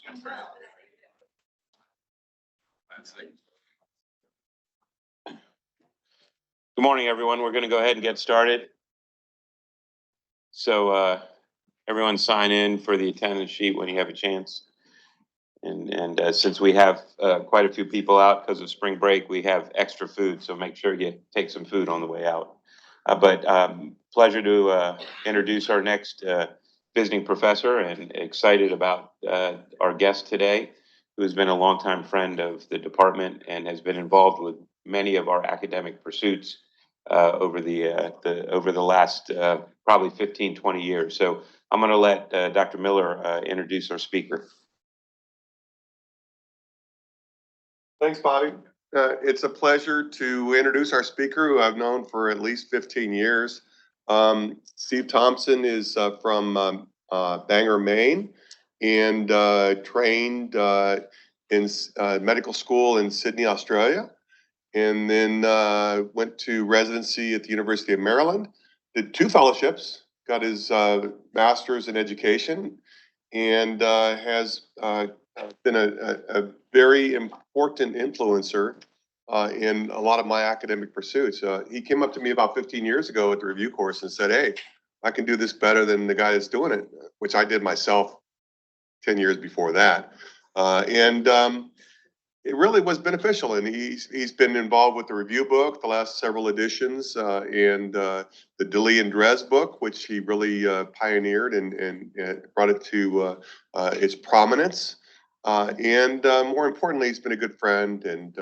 Good morning, everyone. We're going to go ahead and get started. So everyone sign in for the attendance sheet when you have a chance. And since we have quite a few people out because of spring break, we have extra food. So make sure you take some food on the way out. But pleasure to introduce our next visiting professor, and excited about our guest today, who has been a longtime friend of the department and has been involved with many of our academic pursuits over the last probably 15, 20 years. So I'm going to let Dr. Miller introduce our speaker. Thanks, Bobby. It's a pleasure to introduce our speaker, who I've known for at least 15 years. Steve Thompson is from Bangor, Maine, and trained in medical school in Sydney, Australia, and then went to residency at the University of Maryland, did 2 fellowships, got his master's in education, and has been a very important influencer in a lot of my academic pursuits. He came up to me about 15 years ago at the review course and said, "Hey, I can do this better than the guy that's doing it," which I did myself 10 years before that. It really was beneficial, and he's been involved with the review book, the last several editions, and the Dilly and Dres book, which he really pioneered and brought it to its prominence. More importantly, he's been a good friend, and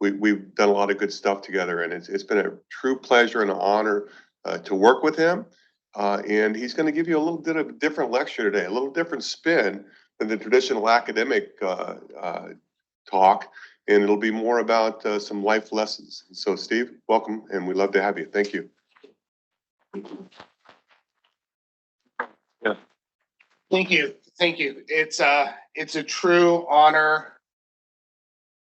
we've done a lot of good stuff together, and it's been a true pleasure and an honor to work with him. And he's going to give you a little bit of a different lecture today, a little different spin than the traditional academic talk, and it'll be more about some life lessons. So, Steve, welcome, and we'd love to have you. Thank you. Yeah. Thank you. It's a true honor,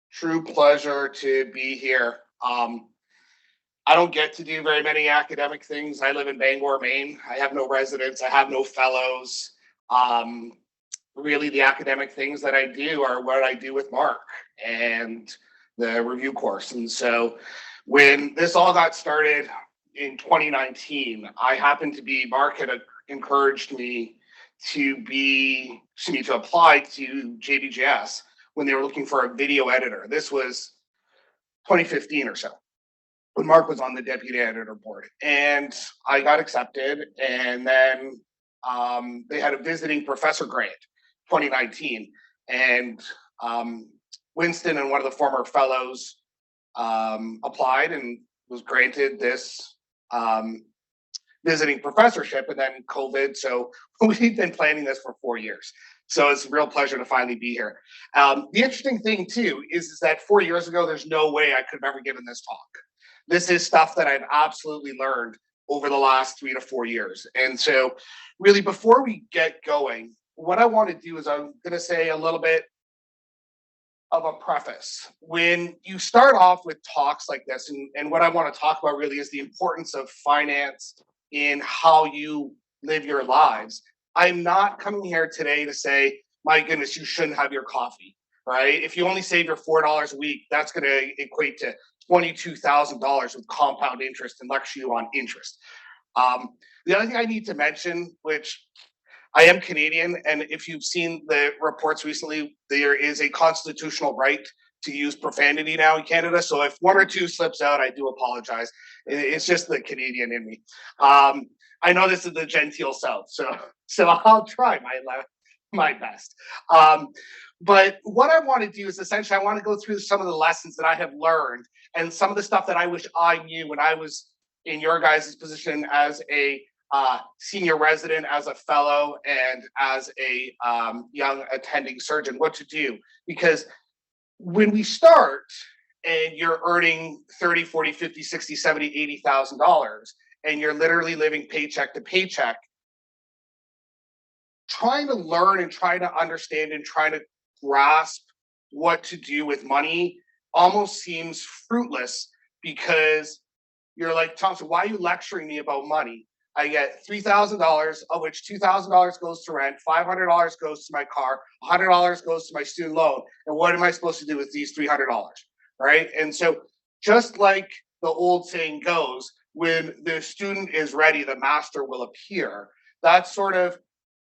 true pleasure to be here. I don't get to do very many academic things. I live in Bangor, Maine. I have no residents. I have no fellows. Really, the academic things that I do are what I do with Mark and the review course. And so when this all got started in 2019, Mark had encouraged me to apply to JBJS when they were looking for a video editor. This was 2015 or so, when Mark was on the deputy editor board, and I got accepted. And then they had a visiting professor grant, 2019, and Winston and one of the former fellows applied and was granted this visiting professorship, and then COVID. So we've been planning this for 4 years. So it's a real pleasure to finally be here. The interesting thing too is that 4 years ago, there's no way I could have ever given this talk. This is stuff that I've absolutely learned over the last 3 to 4 years. And so really, before we get going, what I want to do is I'm going to say a little bit of a preface. When you start off with talks like this, and what I want to talk about really is the importance of finance in how you live your lives. I'm not coming here today to say, my goodness, you shouldn't have your coffee, right? If you only save your $4 a week, that's going to equate to $22,000 with compound interest and lecture you on interest. The other thing I need to mention, which I am Canadian, and if you've seen the reports recently, there is a constitutional right to use profanity now in Canada. So if 1 or 2 slips out, I do apologize. It's just the Canadian in me. I know this is the genteel South, so I'll try my best. But what I want to do is essentially I want to go through some of the lessons that I have learned and some of the stuff that I wish I knew when I was in your guys' position as a senior resident, as a fellow, and as a young attending surgeon, what to do. Because when we start and you're earning $30, $40, $50, $60, $70, $80,000, and you're literally living paycheck to paycheck, trying to learn and trying to understand and trying to grasp what to do with money almost seems fruitless, because you're like, Thompson, why are you lecturing me about money? I get $3,000, of which $2,000 goes to rent, $500 goes to my car, $100 goes to my student loan. And what am I supposed to do with these $300? Right? And so, just like the old saying goes, when the student is ready, the master will appear. That's sort of,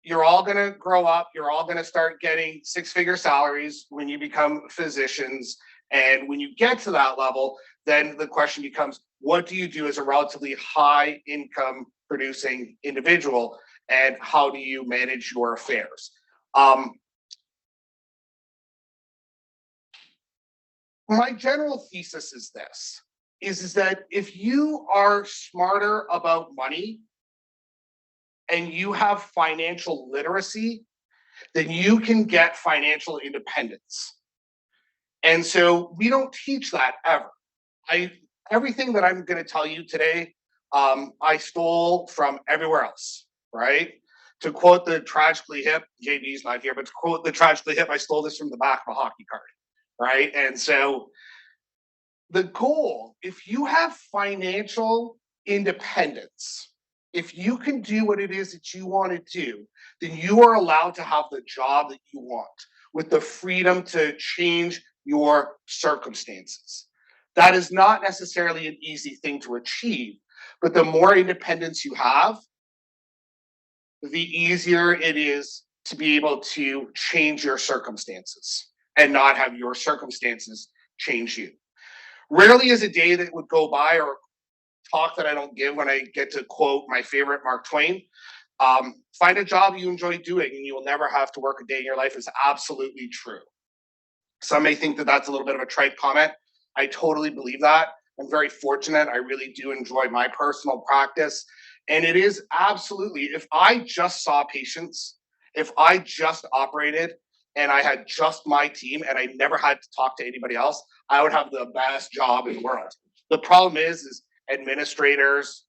you're all going to grow up, you're all going to start getting six-figure salaries when you become physicians. And when you get to that level, then the question becomes, what do you do as a relatively high income producing individual, and how do you manage your affairs? My general thesis is this, is that if you are smarter about money and you have financial literacy, then you can get financial independence. And so we don't teach that ever. Everything that I'm going to tell you today, I stole from everywhere else, right? To quote the Tragically Hip, JB's not here, but to quote the Tragically Hip, I stole this from the back of a hockey card, right? And so the goal, if you have financial independence, if you can do what it is that you want to do, then you are allowed to have the job that you want with the freedom to change your circumstances. That is not necessarily an easy thing to achieve, but the more independence you have, the easier it is to be able to change your circumstances and not have your circumstances change you. Rarely is a day that would go by or talk that I don't give when I get to quote my favorite Mark Twain. Find a job you enjoy doing and you will never have to work a day in your life is absolutely true. Some may think that that's a little bit of a trite comment. I totally believe that. I'm very fortunate. I really do enjoy my personal practice. And it is absolutely, if I just saw patients, if I just operated and I had just my team and I never had to talk to anybody else, I would have the best job in the world. The problem is administrators,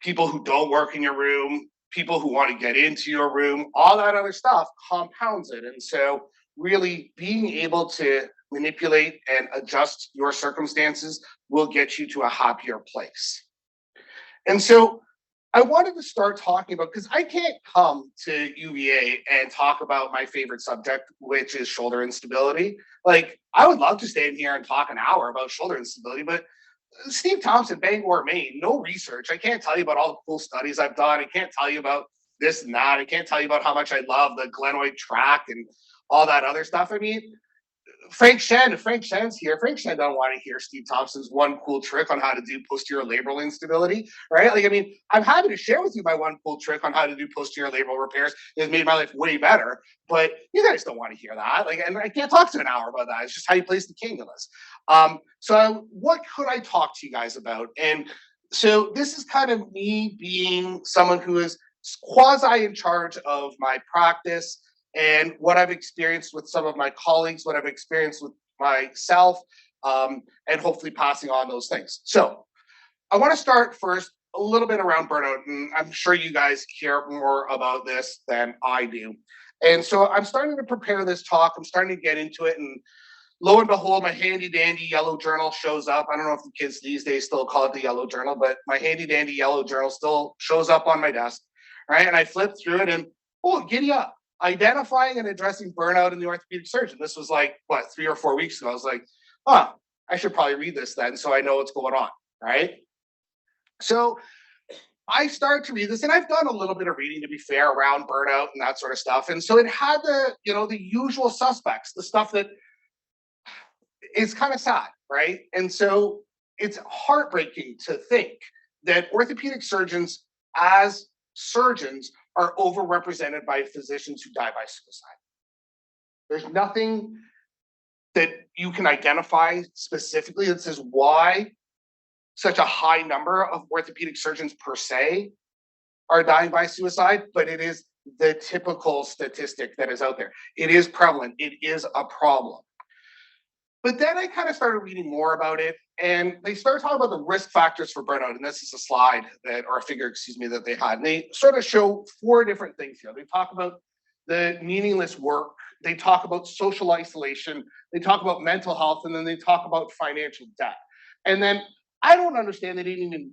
people who don't work in your room, people who want to get into your room, all that other stuff compounds it. And so really being able to manipulate and adjust your circumstances will get you to a happier place. And so I wanted to start talking about, because I can't come to UVA and talk about my favorite subject, which is shoulder instability. Like, I would love to stand here and talk an hour about shoulder instability, but Steve Thompson, Bangor, Maine, no research. I can't tell you about all the cool studies I've done. I can't tell you about this and that. I can't tell you about how much I love the glenoid tract and all that other stuff. I mean, Frank Shen, if Frank Shen's here, Frank Shen don't want to hear Steve Thompson's one cool trick on how to do posterior labral instability, right? Like, I mean, I'm happy to share with you my one cool trick on how to do posterior labral repairs. It's made my life way better, but you guys don't want to hear that. Like, and I can't talk to an hour about that. It's just how you place the cannulus. So what could I talk to you guys about? And so this is kind of me being someone who is quasi in charge of my practice and what I've experienced with some of my colleagues, what I've experienced with myself, and hopefully passing on those things. So I want to start first a little bit around burnout, and I'm sure you guys hear more about this than I do. And so I'm starting to prepare this talk. I'm starting to get into it, and lo and behold, my handy dandy yellow journal shows up. I don't know if the kids these days still call it the yellow journal, but my handy dandy yellow journal still shows up on my desk, right? And I flip through it and, oh, giddy up. Identifying and addressing burnout in the orthopedic surgeon. This was like, 3 or 4 weeks ago. I was like, I should probably read this then so I know what's going on, right? So I started to read this, and I've done a little bit of reading, to be fair, around burnout and that sort of stuff. And so it had the usual suspects, the stuff that is kind of sad, right? And so it's heartbreaking to think that orthopedic surgeons, as surgeons, are overrepresented by physicians who die by suicide. There's nothing that you can identify specifically that says why such a high number of orthopedic surgeons per se are dying by suicide, but it is the typical statistic that is out there. It is prevalent. It is a problem. But then I kind of started reading more about it, and they started talking about the risk factors for burnout. And this is a slide or a figure, that they had. And they sort of show 4 different things here. They talk about the meaningless work. They talk about social isolation. They talk about mental health, and then they talk about financial debt. And then I don't understand they didn't even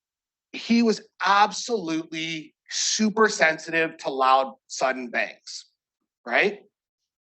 he was absolutely super sensitive to loud, sudden bangs, right?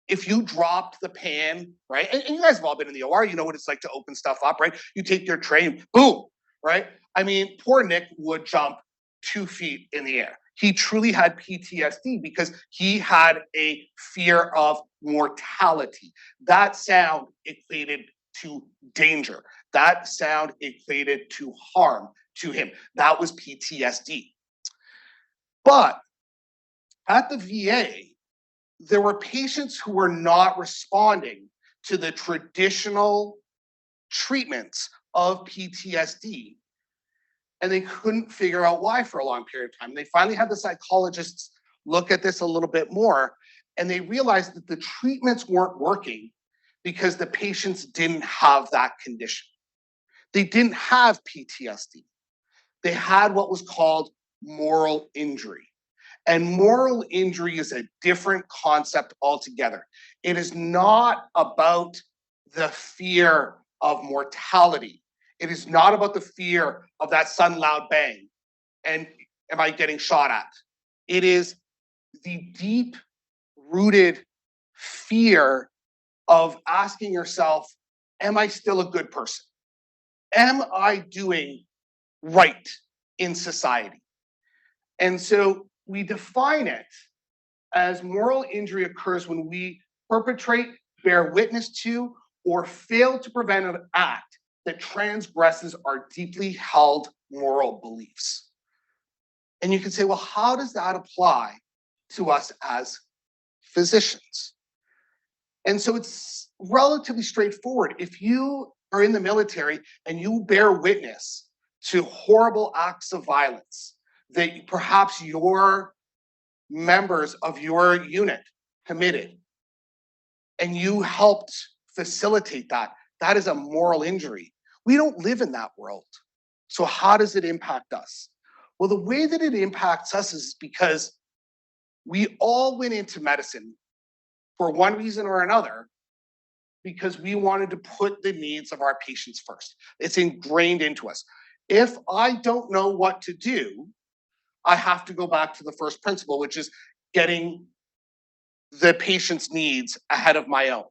If you dropped the pan, right? And you guys have all been in the OR, you know what it's like to open stuff up, right? You take your tray and boom, right? I mean, poor Nick would jump 2 feet in the air. He truly had PTSD because he had a fear of mortality. That sound equated to danger. That sound equated to harm to him. That was PTSD. But at the VA, there were patients who were not responding to the traditional treatments of PTSD, and they couldn't figure out why for a long period of time. They finally had the psychologists look at this a little bit more, and they realized that the treatments weren't working because the patients didn't have that condition. They didn't have PTSD. They had what was called moral injury. And moral injury is a different concept altogether. It is not about the fear of mortality. It is not about the fear of that sudden loud bang and am I getting shot at? It is the deep rooted fear of asking yourself, am I still a good person? Am I doing right in society? And so we define it as moral injury occurs when we perpetrate, bear witness to, or fail to prevent an act that transgresses our deeply held moral beliefs. And you can say, well, how does that apply to us as physicians? And so it's relatively straightforward. If you are in the military and you bear witness to horrible acts of violence that perhaps your members of your unit committed, and you helped facilitate that, that is a moral injury. We don't live in that world. So how does it impact us? Well, the way that it impacts us is because we all went into medicine for one reason or another because we wanted to put the needs of our patients first. It's ingrained into us. If I don't know what to do, I have to go back to the first principle, which is getting the patient's needs ahead of my own,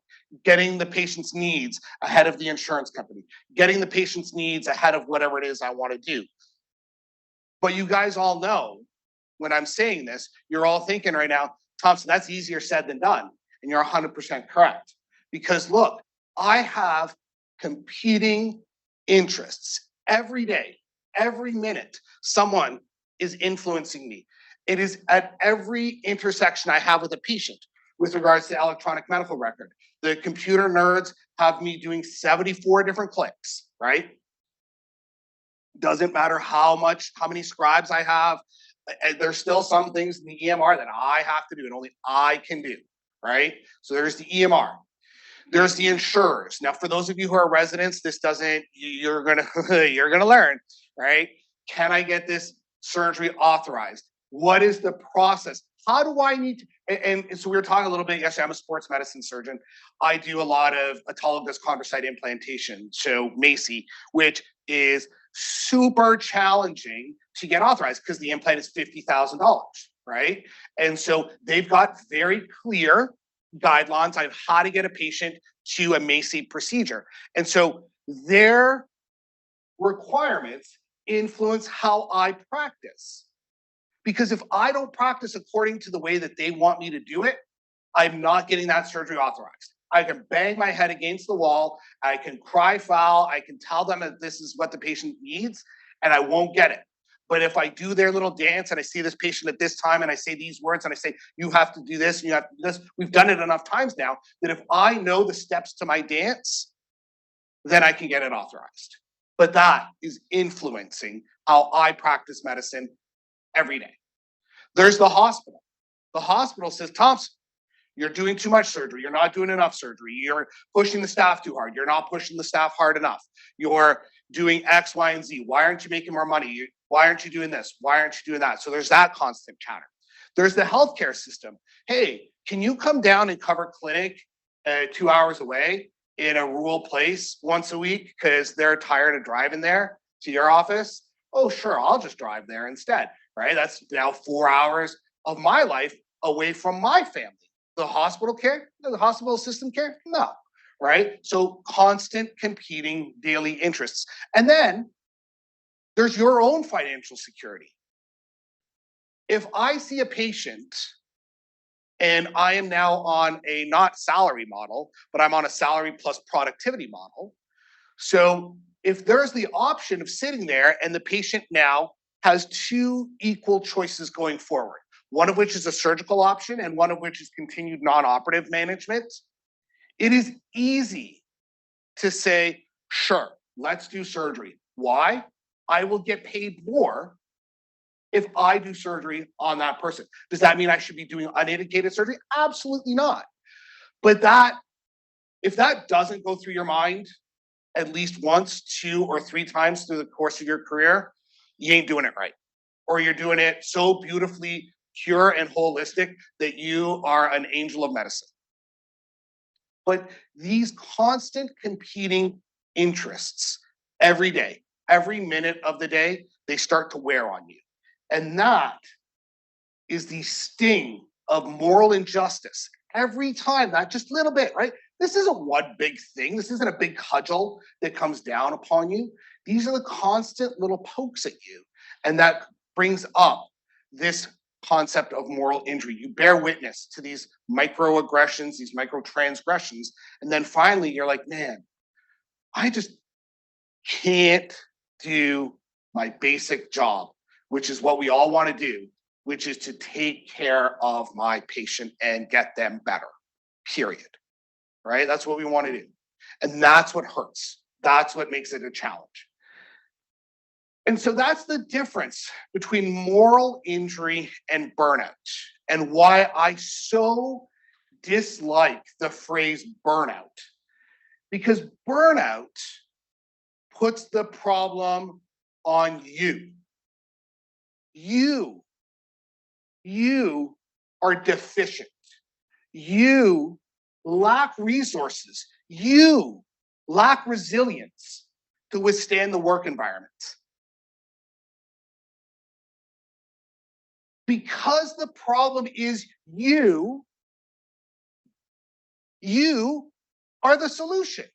getting the patient's needs ahead of the insurance company, getting the patient's needs ahead of whatever it is I want to do. But you guys all know when I'm saying this, you're all thinking right now, Thompson, that's easier said than done. And you're 100% correct. Because look, I have competing interests every day, every minute. Someone is influencing me. It is at every intersection I have with a patient with regards to electronic medical record. The computer nerds have me doing 74 different clicks, right? Doesn't matter how many scribes I have. There's still some things in the EMR that I have to do and only I can do, right? So there's the EMR. There's the insurers. Now, for those of you who are residents, this doesn't, you're gonna learn, right? Can I get this surgery authorized? What is the process? How do I need to, and so we were talking a little bit yesterday, I'm a sports medicine surgeon. I do a lot of autologous chondrocyte implantation, so MACI, which is super challenging to get authorized because the implant is $50,000, right? And so they've got very clear guidelines on how to get a patient to a MACI procedure. And so their requirements influence how I practice. Because if I don't practice according to the way that they want me to do it, I'm not getting that surgery authorized. I can bang my head against the wall. I can cry foul. I can tell them that this is what the patient needs, and I won't get it. But if I do their little dance and I see this patient at this time and I say these words and I say, you have to do this and you have to do this, we've done it enough times now that if I know the steps to my dance, then I can get it authorized. But that is influencing how I practice medicine every day. There's the hospital. The hospital says, Thompson, you're doing too much surgery. You're not doing enough surgery. You're pushing the staff too hard. You're not pushing the staff hard enough. You're doing X, Y, and Z. Why aren't you making more money? Why aren't you doing this? Why aren't you doing that? So there's that constant chatter. There's the healthcare system. Hey, can you come down and cover clinic 2 hours away in a rural place once a week because they're tired of driving there to your office? Oh, sure, I'll just drive there instead, right? That's now 4 hours of my life away from my family. The hospital care, the hospital system care, no, right? So constant competing daily interests. And then there's your own financial security. If I see a patient and I am now on a not salary model, but I'm on a salary plus productivity model. So if there's the option of sitting there and the patient now has two equal choices going forward, one of which is a surgical option and one of which is continued non-operative management, it is easy to say, sure, let's do surgery. Why? I will get paid more if I do surgery on that person. Does that mean I should be doing unindicated surgery? Absolutely not. But if that doesn't go through your mind at least once, 2 or 3 times through the course of your career, you ain't doing it right. Or you're doing it so beautifully pure and holistic that you are an angel of medicine. But these constant competing interests every day, every minute of the day, they start to wear on you. And that is the sting of moral injustice. Every time, that just a little bit, right? This isn't one big thing. This isn't a big cudgel that comes down upon you. These are the constant little pokes at you. And that brings up this concept of moral injury. You bear witness to these microaggressions, these microtransgressions. And then finally, you're like, man, I just can't do my basic job, which is what we all want to do, which is to take care of my patient and get them better, period. Right? That's what we want to do. And that's what hurts. That's what makes it a challenge. And so that's the difference between moral injury and burnout, and why I so dislike the phrase burnout. Because burnout puts the problem on you. You are deficient. You lack resources. You lack resilience to withstand the work environment. Because the problem is you are the solution.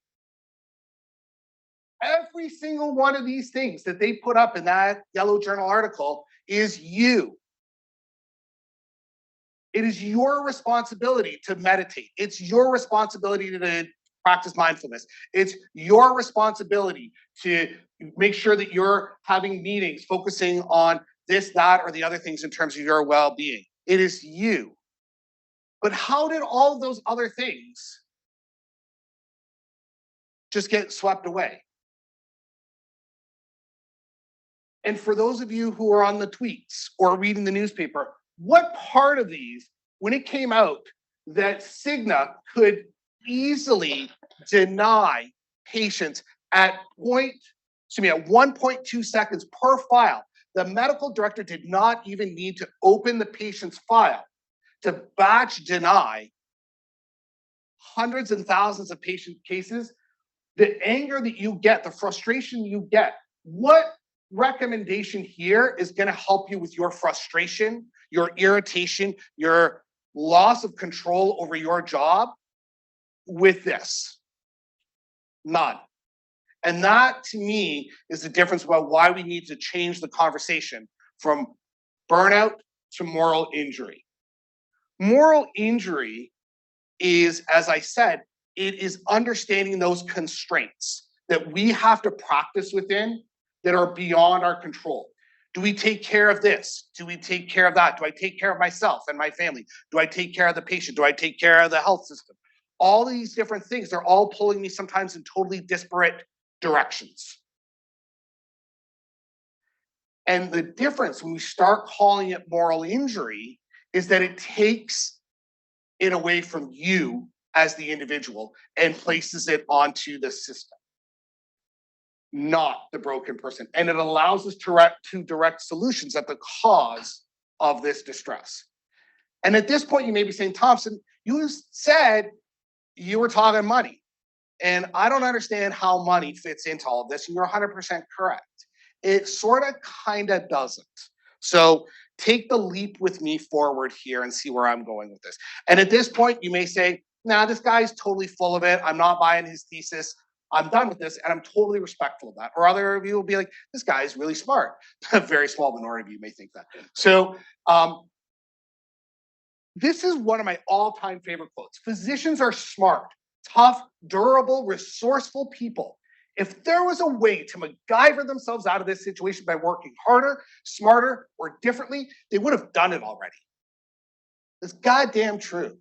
Every single one of these things that they put up in that Yellow Journal article is you. It is your responsibility to meditate. It's your responsibility to practice mindfulness. It's your responsibility to make sure that you're having meetings focusing on this, that, or the other things in terms of your well-being. It is you. But how did all of those other things just get swept away? And for those of you who are on the tweets or reading the newspaper, what part of these, when it came out that Cigna could easily deny patients at 1.2 seconds per file, the medical director did not even need to open the patient's file to batch deny hundreds and thousands of patient cases, the anger that you get, the frustration you get, what recommendation here is going to help you with your frustration, your irritation, your loss of control over your job with this? None. And that, to me, is the difference about why we need to change the conversation from burnout to moral injury. Moral injury is, as I said, it is understanding those constraints that we have to practice within that are beyond our control. Do we take care of this? Do we take care of that? Do I take care of myself and my family? Do I take care of the patient? Do I take care of the health system? All these different things, they're all pulling me sometimes in totally disparate directions. And the difference when we start calling it moral injury is that it takes it away from you as the individual and places it onto the system, not the broken person. And it allows us to direct solutions at the cause of this distress. And at this point, you may be saying, Thompson, you said you were talking money. And I don't understand how money fits into all of this. And you're 100% correct. It sort of kind of doesn't. So take the leap with me forward here and see where I'm going with this. And at this point, you may say, nah, this guy's totally full of it. I'm not buying his thesis. I'm done with this, and I'm totally respectful of that. Or other of you will be like, this guy is really smart. A very small minority of you may think that. So this is one of my all-time favorite quotes. Physicians are smart, tough, durable, resourceful people. If there was a way to MacGyver themselves out of this situation by working harder, smarter, or differently, they would have done it already. It's goddamn true.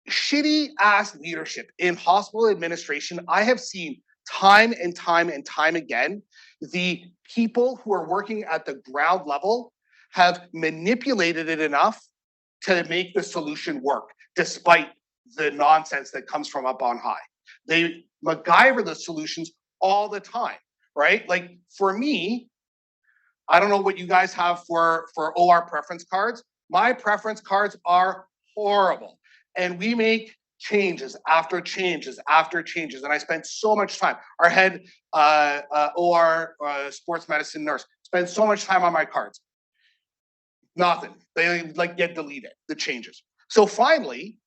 Shitty ass leadership in hospital administration, I have seen time and time and time again, the people who are working at the ground level have manipulated it enough to make the solution work, despite the nonsense that comes from up on high. They MacGyver the solutions all the time, right? Like for me, I don't know what you guys have for OR preference cards. My preference cards are horrible. And we make changes after changes after changes. And I spent so much time. Our head OR sports medicine nurse spent so much time on my cards. Nothing. They like get deleted, the changes. So finally,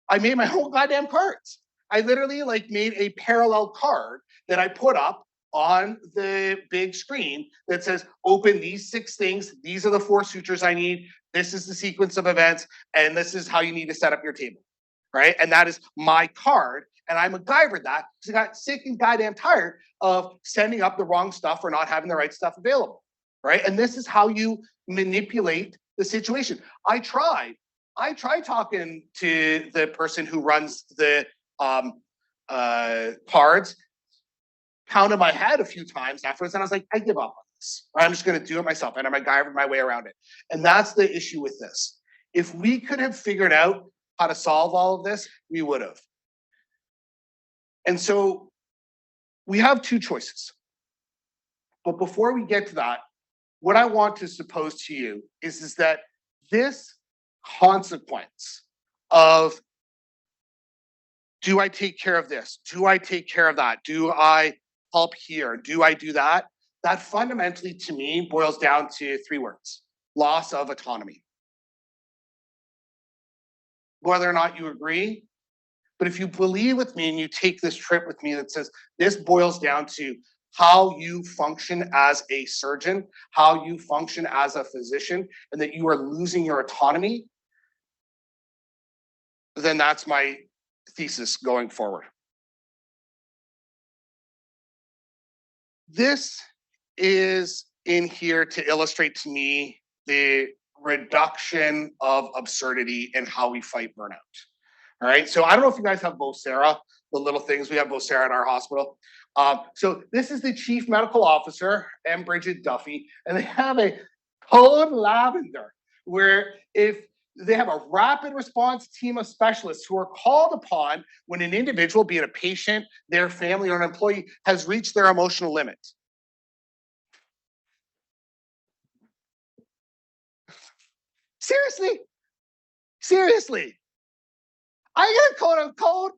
I made my whole goddamn cards. I literally like made a parallel card that I put up on the big screen that says, open these 6 things. These are the 4 sutures I need. This is the sequence of events. And this is how you need to set up your table, right? And that is my card. And I MacGyvered that because I got sick and goddamn tired of sending up the wrong stuff or not having the right stuff available, right? And this is how you manipulate the situation. I tried talking to the person who runs the cards, pounded my head a few times afterwards, and I was like, I give up on this. I'm just going to do it myself, and I'm MacGyver my way around it. And that's the issue with this. If we could have figured out how to solve all of this, we would have. And so we have 2 choices. But before we get to that, what I want to suppose to you is that this consequence of, do I take care of this? Do I take care of that? Do I help here? Do I do that? That fundamentally, to me, boils down to 3 words: loss of autonomy. Whether or not you agree, but if you believe with me and you take this trip with me that says this boils down to how you function as a surgeon, how you function as a physician, and that you are losing your autonomy, then that's my thesis going forward. This is in here to illustrate to me the reduction of absurdity and how we fight burnout. All right, so I don't know if you guys have Vocera, the little things. We have Vocera in our hospital. So this is the chief medical officer, M. Bridget Duffy, and they have a code lavender where if they have a rapid response team of specialists who are called upon when an individual, be it a patient, their family, or an employee, has reached their emotional limit. Seriously. I get a code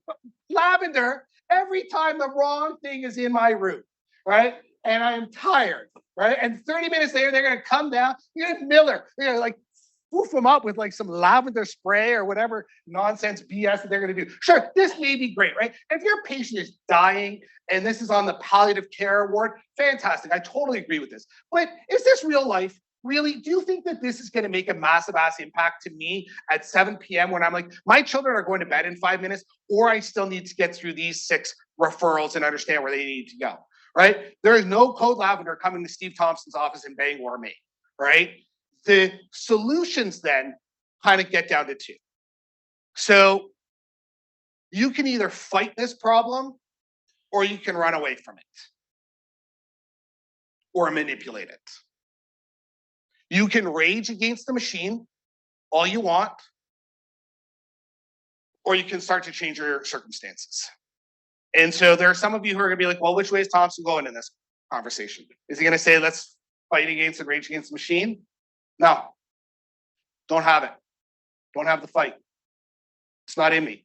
lavender every time the wrong thing is in my room, right? And I'm tired, right? And 30 minutes later, they're gonna come down, you're gonna Miller, they're gonna like woof them up with like some lavender spray or whatever nonsense BS that they're gonna do. Sure, this may be great, right? And if your patient is dying and this is on the palliative care ward, fantastic, I totally agree with this. But is this real life? Really, do you think that this is going to make a massive ass impact to me at 7 p.m. when I'm like, my children are going to bed in 5 minutes, or I still need to get through these 6 referrals and understand where they need to go, right? There is no code lavender coming to Steve Thompson's office in Bangor, Maine, right? The solutions then kind of get down to 2. So you can either fight this problem or you can run away from it or manipulate it. You can rage against the machine all you want, or you can start to change your circumstances. And so there are some of you who are going to be like, well, which way is Thompson going in this conversation? Is he going to say, let's fight against and rage against the machine? No, don't have it. Don't have the fight. It's not in me.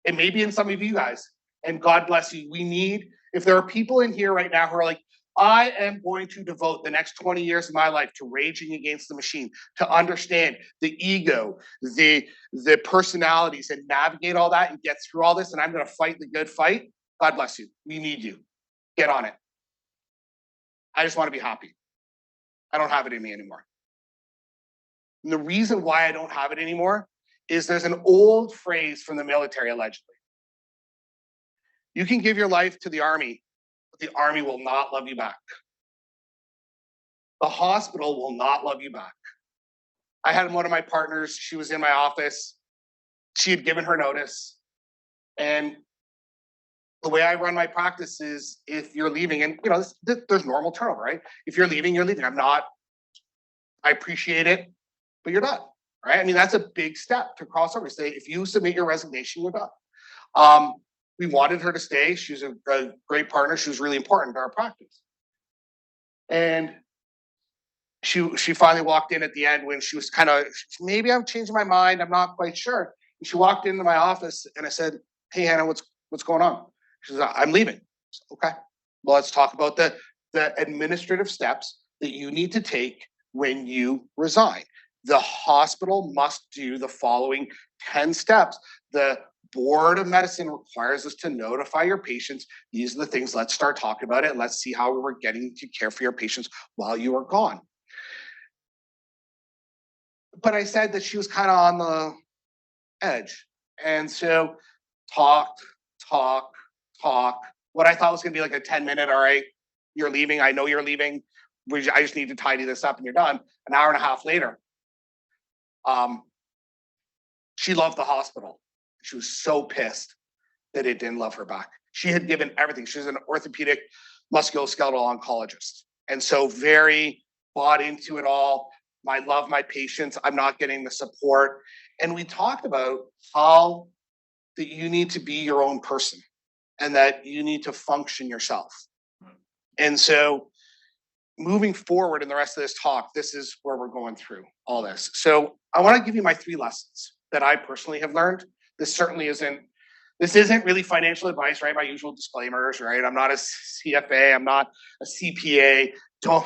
It may be in some of you guys. And God bless you. We need, if there are people in here right now who are like, I am going to devote the next 20 years of my life to raging against the machine, to understand the ego, the personalities, and navigate all that and get through all this, and I'm going to fight the good fight. God bless you. We need you. Get on it. I just want to be happy. I don't have it in me anymore. And the reason why I don't have it anymore is there's an old phrase from the military, allegedly. You can give your life to the army, but the army will not love you back. The hospital will not love you back. I had one of my partners, she was in my office. She had given her notice. And the way I run my practice is if you're leaving, and there's normal turnover, right? If you're leaving, you're leaving. I appreciate it, but you're done, right? I mean, that's a big step to cross over. Say, if you submit your resignation, you're done. We wanted her to stay. She was a great partner. She was really important to our practice. And she finally walked in at the end when she was kind of, maybe I'm changing my mind. I'm not quite sure. And she walked into my office and I said, hey, Hannah, what's going on? She said, I'm leaving. Said, okay, well, let's talk about the administrative steps that you need to take when you resign. The hospital must do the following 10 steps. The Board of Medicine requires us to notify your patients. These are the things. Let's start talking about it. Let's see how we're getting to care for your patients while you are gone. But I said that she was kind of on the edge. And so talked. What I thought was going to be like a 10-minute, all right, you're leaving. I know you're leaving. I just need to tidy this up and you're done. An hour and a half later, she loved the hospital. She was so pissed that it didn't love her back. She had given everything. She's an orthopedic musculoskeletal oncologist. And so very bought into it all. I love my patients. I'm not getting the support. And we talked about how that you need to be your own person and that you need to function yourself. And so moving forward in the rest of this talk, this is where we're going through all this. So I want to give you my 3 lessons that I personally have learned. This isn't really financial advice, right? My usual disclaimers, right? I'm not a CFA, I'm not a CPA. Don't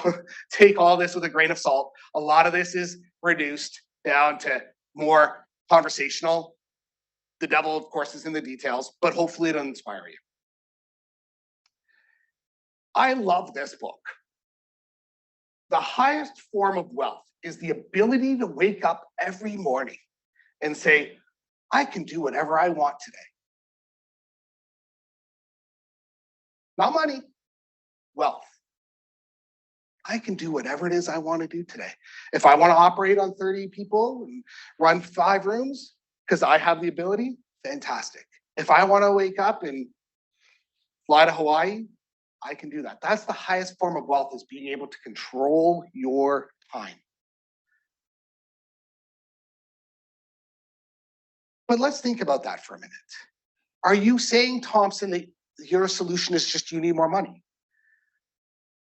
take all this with a grain of salt. A lot of this is reduced down to more conversational. The devil, of course, is in the details, but hopefully it'll inspire you. I love this book. The highest form of wealth is the ability to wake up every morning and say, I can do whatever I want today. Not money, wealth. I can do whatever it is I want to do today. If I want to operate on 30 people and run 5 rooms because I have the ability, fantastic. If I want to wake up and fly to Hawaii, I can do that. That's the highest form of wealth, is being able to control your time. But let's think about that for a minute. Are you saying, Thompson, that your solution is just you need more money?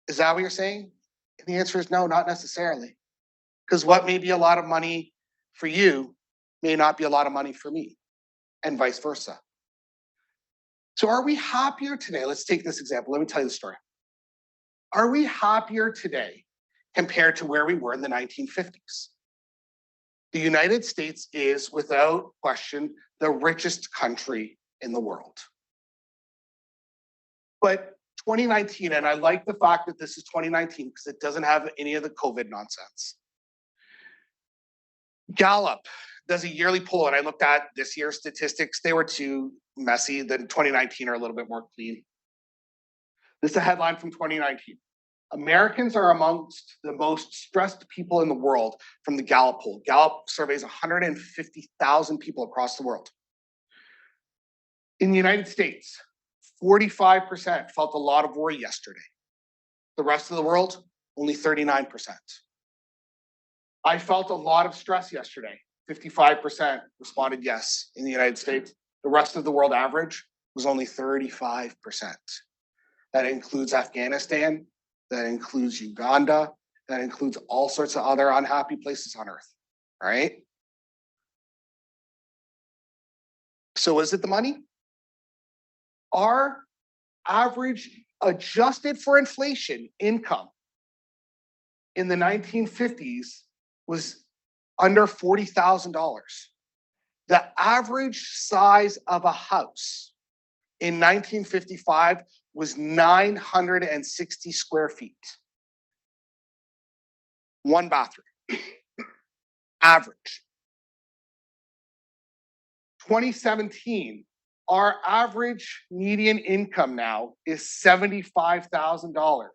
Is that what you're saying? And the answer is no, not necessarily. Because what may be a lot of money for you may not be a lot of money for me, and vice versa. So are we happier today? Let's take this example. Let me tell you the story. Are we happier today compared to where we were in the 1950s? The United States is, without question, the richest country in the world. But 2019, and I like the fact that this is 2019 because it doesn't have any of the COVID nonsense. Gallup does a yearly poll, and I looked at this year's statistics. They were too messy. The 2019 are a little bit more clean. This is a headline from 2019. Americans are amongst the most stressed people in the world from the Gallup poll. Gallup surveys 150,000 people across the world. In the United States, 45% felt a lot of worry yesterday. The rest of the world, only 39%. I felt a lot of stress yesterday. 55% responded yes in the United States. The rest of the world average was only 35%. That includes Afghanistan, that includes Uganda, that includes all sorts of other unhappy places on earth, all right? So is it the money? Our average adjusted for inflation income in the 1950s was under $40,000. The average size of a house in 1955 was 960 square feet. One bathroom. Average. 2017, our average median income now is $75,000.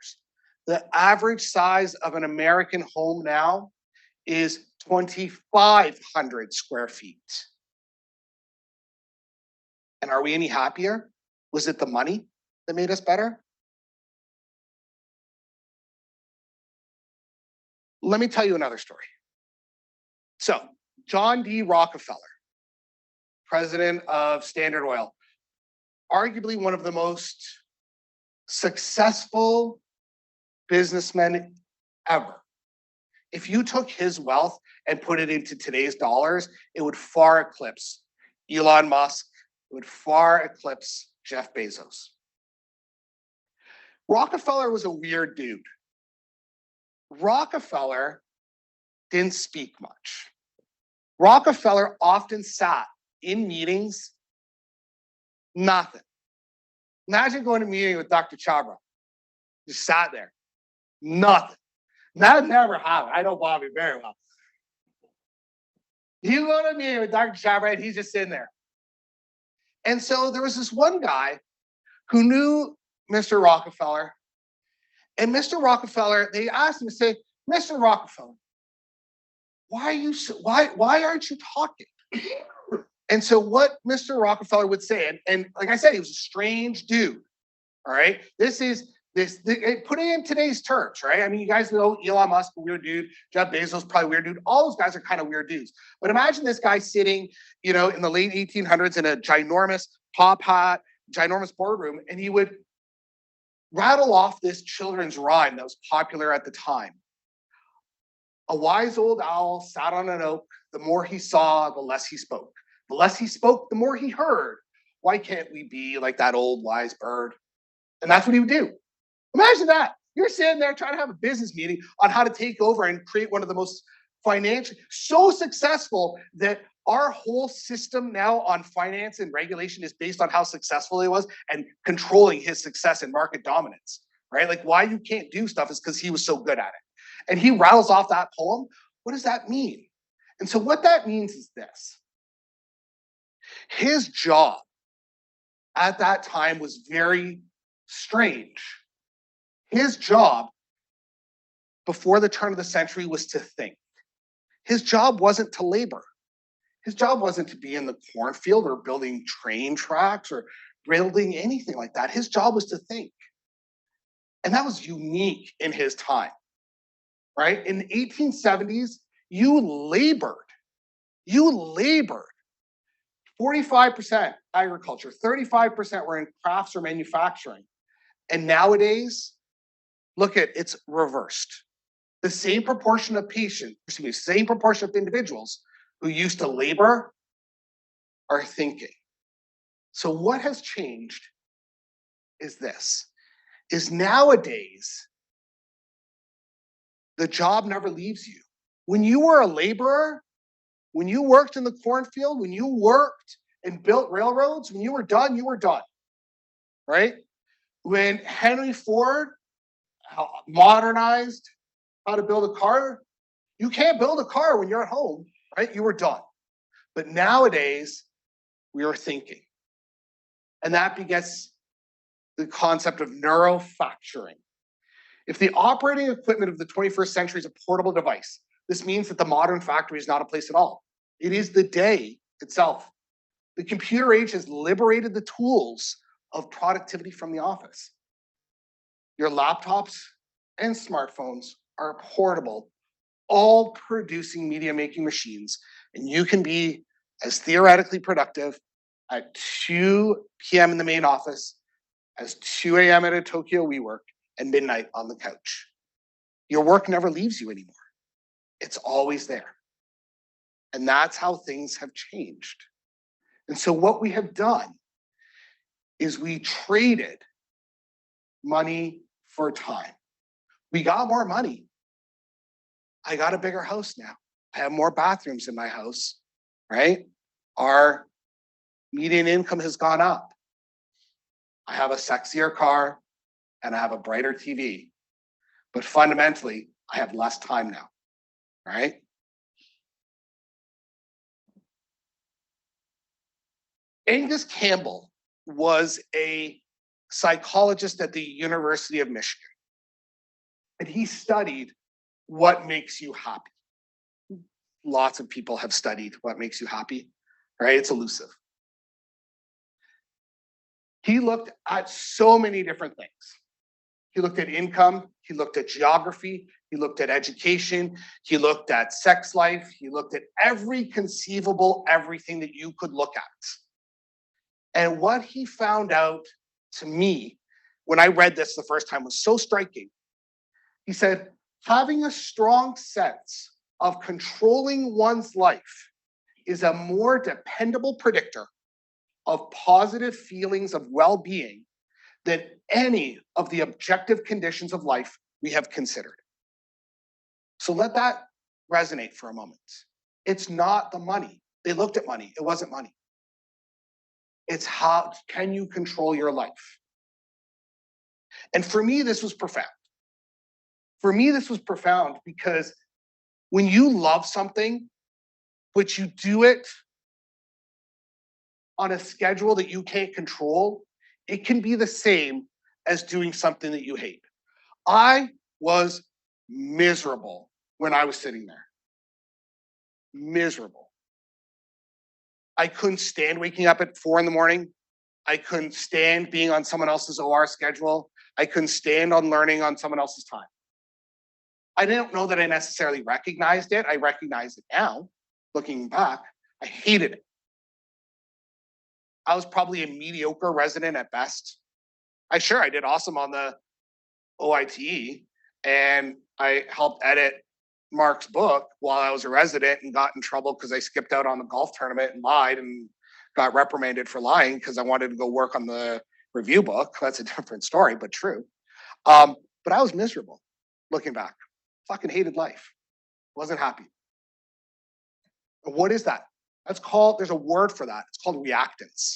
The average size of an American home now is 2,500 square feet. And are we any happier? Was it the money that made us better? Let me tell you another story. So, John D. Rockefeller, president of Standard Oil, arguably one of the most successful businessmen ever. If you took his wealth and put it into today's dollars, it would far eclipse Elon Musk, it would far eclipse Jeff Bezos. Rockefeller was a weird dude. Rockefeller didn't speak much. Rockefeller often sat in meetings, nothing. Imagine going to a meeting with Dr. Chabra. Just sat there, nothing. That never happened. I know Bobby very well. You go to a meeting with Dr. Chabra and he's just sitting there. And so there was this one guy who knew Mr. Rockefeller. And Mr. Rockefeller, they asked him to say, Mr. Rockefeller, why aren't you talking? And so what Mr. Rockefeller would say, and like I said, he was a strange dude. All right. Put it in today's terms, right? I mean, you guys know Elon Musk, a weird dude, Jeff Bezos, probably weird dude. All those guys are kind of weird dudes. But imagine this guy sitting, in the late 1800s in a ginormous top hat, ginormous boardroom, and he would rattle off this children's rhyme that was popular at the time. A wise old owl sat on an oak. The more he saw, the less he spoke. The less he spoke, the more he heard. Why can't we be like that old wise bird? And that's what he would do. Imagine that. You're sitting there trying to have a business meeting on how to take over and create one of the most financially so successful that our whole system now on finance and regulation is based on how successful he was and controlling his success and market dominance, right? Like why you can't do stuff is because he was so good at it. And he rattles off that poem. What does that mean? And so what that means is this. His job at that time was very strange. His job before the turn of the century was to think. His job wasn't to labor. His job wasn't to be in the cornfield or building train tracks or building anything like that. His job was to think. And that was unique in his time, right? In the 1870s, you labored. 45% agriculture, 35% were in crafts or manufacturing. And nowadays, look at it's reversed. The same proportion of same proportion of individuals who used to labor are thinking. So what has changed is this, is nowadays, the job never leaves you. When you were a laborer, when you worked in the cornfield, when you worked and built railroads, when you were done, right? When Henry Ford modernized how to build a car, you can't build a car when you're at home, right? You were done. But nowadays, we are thinking. And that begets the concept of neurofactoring. If the operating equipment of the 21st century is a portable device, this means that the modern factory is not a place at all. It is the day itself. The computer age has liberated the tools of productivity from the office. Your laptops and smartphones are portable, all producing media making machines, and you can be as theoretically productive at 2 p.m. in the main office as 2 a.m. at a Tokyo WeWork and midnight on the couch. Your work never leaves you anymore. It's always there. And that's how things have changed. And so what we have done is we traded money for time. We got more money. I got a bigger house now. I have more bathrooms in my house, right? Our median income has gone up. I have a sexier car and I have a brighter TV. But fundamentally, I have less time now, right? Angus Campbell was a psychologist at the University of Michigan. And he studied what makes you happy. Lots of people have studied what makes you happy, right? It's elusive. He looked at so many different things. He looked at income, he looked at geography, he looked at education, he looked at sex life, he looked at every conceivable everything that you could look at. And what he found out to me when I read this the first time was so striking. He said, having a strong sense of controlling one's life is a more dependable predictor of positive feelings of well-being than any of the objective conditions of life we have considered. So let that resonate for a moment. It's not the money. They looked at money. It wasn't money. It's how can you control your life? And for me, this was profound. For me, this was profound because when you love something, but you do it on a schedule that you can't control, it can be the same as doing something that you hate. I was miserable when I was sitting there. Miserable. I couldn't stand waking up at 4 a.m. I couldn't stand being on someone else's OR schedule. I couldn't stand on learning on someone else's time. I don't know that I necessarily recognized it. I recognize it now, looking back. I hated it. I was probably a mediocre resident at best. I did awesome on the OITE, and I helped edit Mark's book while I was a resident and got in trouble because I skipped out on the golf tournament and lied and got reprimanded for lying because I wanted to go work on the review book. That's a different story, but true. But I was miserable looking back. Fucking hated life. Wasn't happy. And what is that? There's a word for that. It's called reactance.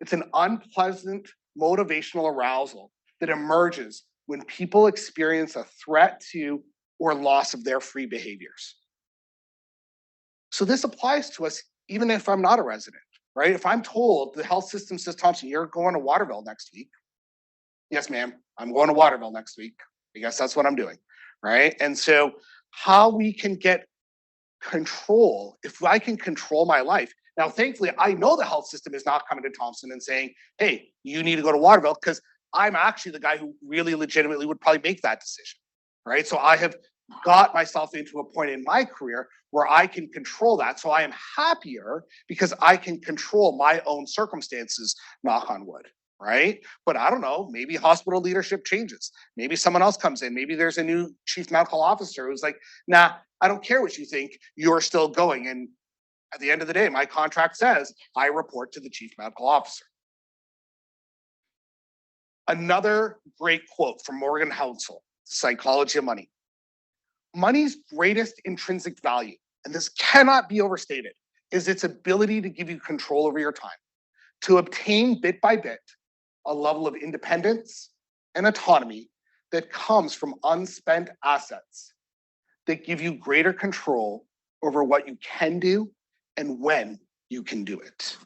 It's an unpleasant motivational arousal that emerges when people experience a threat to or loss of their free behaviors. So this applies to us even if I'm not a resident, right? If I'm told the health system says, Thompson, you're going to Waterville next week. Yes, ma'am, I'm going to Waterville next week. I guess that's what I'm doing, right? And so how we can get control, if I can control my life. Now, thankfully, I know the health system is not coming to Thompson and saying, hey, you need to go to Waterville, because I'm actually the guy who really legitimately would probably make that decision, right? So I have got myself into a point in my career where I can control that. So I am happier because I can control my own circumstances, knock on wood, right? But I don't know, maybe hospital leadership changes. Maybe someone else comes in. Maybe there's a new chief medical officer who's like, nah, I don't care what you think, you're still going. And at the end of the day, my contract says I report to the chief medical officer. Another great quote from Morgan Housel, Psychology of Money. Money's greatest intrinsic value, and this cannot be overstated, is its ability to give you control over your time, to obtain bit by bit a level of independence and autonomy that comes from unspent assets that give you greater control over what you can do and when you can do it.